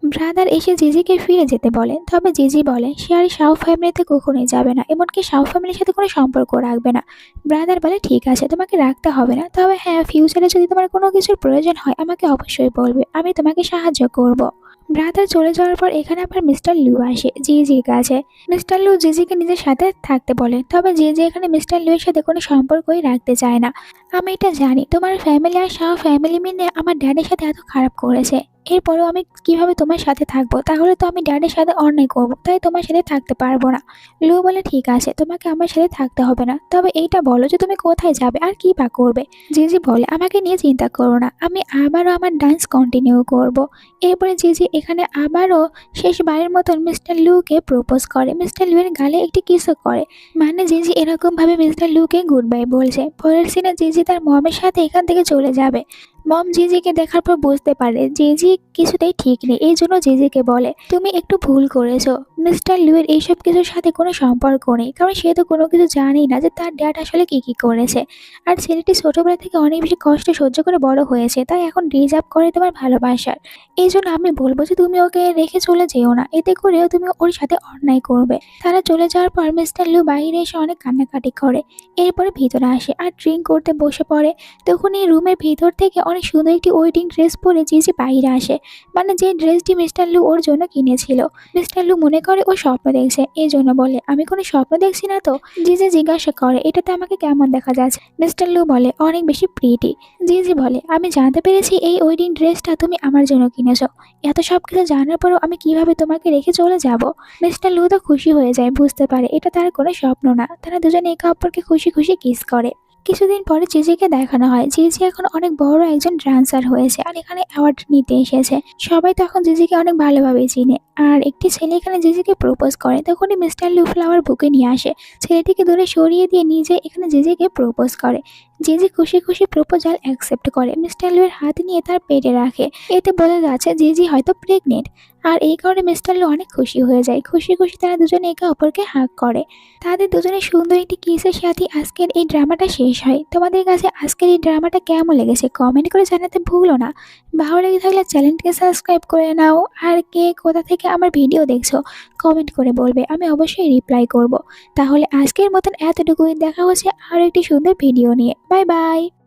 ব্রাদার এসে জিজিকে ফিরে যেতে বলে, তবে জিজি বলে সে আর শাও ফ্যামিলিতে কখনোই যাবে না, এমনকি শাও ফ্যামিলির সাথে কোনো সম্পর্ক রাখবে না। ব্রাদার বলে, ঠিক আছে তোমাকে রাখতে হবে না, তবে হ্যাঁ ফিউচারে যদি তোমার কোনো কিছুর প্রয়োজন হয় আমাকে অবশ্যই বলবে, আমি তোমাকে সাহায্য করব। ব্রাদার চলে যাওয়ার পর এখানে আবার মিস্টার লু আসে জিজির কাছে। মিস্টার লু জিজিকে নিজের সাথে থাকতে বলে, তবে জিজি এখানে মিস্টার লু এর সাথে কোনো সম্পর্কই রাখতে চায় না। আমি এটা জানি তোমার ফ্যামিলি আর শাও ফ্যামিলি মিলে আমার ড্যাডের সাথে এত খারাপ করেছে, এরপরেও আমি কিভাবে তোমার সাথে থাকবো? তাহলে তো আমি ড্যাডের সাথে অন্যায় করবো, তাই তোমার সাথে থাকতে পারবো না। লু বলে, ঠিক আছে, তোমাকে আমার সাথে থাকতে হবে না, তবে এইটা বলো যে তুমি কোথায় যাবে আর কি বা করবে? জিজি বলে, আমাকে নিয়ে চিন্তা করো না, আমি আবারও আমার ডান্স কন্টিনিউ করব। এরপরে জিজি এখানে আবারও শেষবারের মতন মিস্টার লুকে প্রপোজ করে, মিস্টার লু এর গালে একটি কিসও করে। মানে জিজি এরকম ভাবে মিস্টার লুকে গুড বাই বলছে। পরের সিনে জিজি তার মমের সাথে এখান থেকে চলে যাবে। মম জিজিকে দেখার পর বুঝতে পারে জিজি কিছুতেই ঠিক নেই, এই জন্য জিজিকে বলে, তুমি একটু ভুল করেছো, মিস্টার লুয়ের এইসব কিছুর সাথে কোনো সম্পর্ক নেই, কারণ সে তো কোনো কিছু জানেই না যে তার ড্যাড আসলে কি কি করেছে। আর ছেলেটি ছোটবেলা থেকে অনেক বেশি কষ্ট সহ্য করে বড় হয়েছে, তাই এখন ডিজার্ভ করে তোমার ভালোবাসার। এই জন্য আমি বলবো যে তুমি ওকে রেখে চলে যেও না, এতে করেও তুমি ওর সাথে অন্যায় করবে। তারা চলে যাওয়ার পর মিস্টার লু বাইরে এসে অনেক কান্নাকাটি করে। এরপরে ভিতরে আসে আর ড্রিঙ্ক করতে বসে পড়ে। তখন এই রুমের ভিতর থেকে অনেক সুন্দর একটি ওয়েডিং ড্রেস পরে জিজি বাইরে আসে, মানে যে ড্রেসটি মিস্টার লু ওর জন্য কিনেছিল। মিস্টার লু মনে করে ও স্বপ্ন দেখছে, এই জন্য বলে, আমি কোনো স্বপ্ন দেখছি না তো? জিজি জিজ্ঞাসা করে, এটাতে আমাকে কেমন দেখা যাচ্ছে? মিস্টার লু বলে, অনেক বেশি প্রিটি। জিজি বলে, আমি জানতে পেরেছি এই ওয়েডিং ড্রেসটা তুমি আমার জন্য কিনেছো। এত সব কিছু জানার পরেও আমি কিভাবে তোমাকে রেখে চলে যাব? মিস্টার লু তো খুশি হয়ে যায়, বুঝতে পারে এটা তার কোনো স্বপ্ন না। তারা দুজনে একে অপরকে খুশি খুশি কিস করে। কিছুদিন পরে জিজিকে দেখানো হয় জিজি এখন অনেক বড় একজন ডান্সার হয়েছে আর এখানে অ্যাওয়ার্ড নিতে এসেছে। সবাই তখন জিজিকে অনেক ভালোভাবে চিনে। আর একটি ছেলে এখানে জিজিকে প্রপোজ করে, তখনই মিস্টার লু ফ্লাওয়ার বুকে নিয়ে আসে। ছেলেটিকে দূরে সরিয়ে দিয়ে নিজে এখানে জিজিকে প্রপোজ করে। জিজি খুশি খুশি প্রপোজাল অ্যাকসেপ্ট করে, মিস্টার লু এর হাত নিয়ে তার পেটে রাখে। এতে বোঝা যাচ্ছে জিজি হয়তো প্রেগনেন্ট। আর এই কারণে মিস্টার লু অনেক খুশি হয়ে যায়। খুশি খুশি তারা দুজনে একে অপরকে হাগ করে। তাদের দুজনের সুন্দর একটি কিসের সাথে আজকের এই ড্রামাটা শেষ হয়। তোমাদের কাছে আজকের এই ড্রামাটা কেমন লেগেছে কমেন্ট করে জানাতে ভুলো না। ভালো লেগে থাকলে চ্যানেলটিকে সাবস্ক্রাইব করে নাও। আর কে কোথা থেকে আমার ভিডিও দেখছো কমেন্ট করে বলবে, আমি অবশ্যই রিপ্লাই করব। তাহলে আজকের মতন এতটুকুই, দেখা হচ্ছে আরও একটি সুন্দর ভিডিও নিয়ে। Bye bye.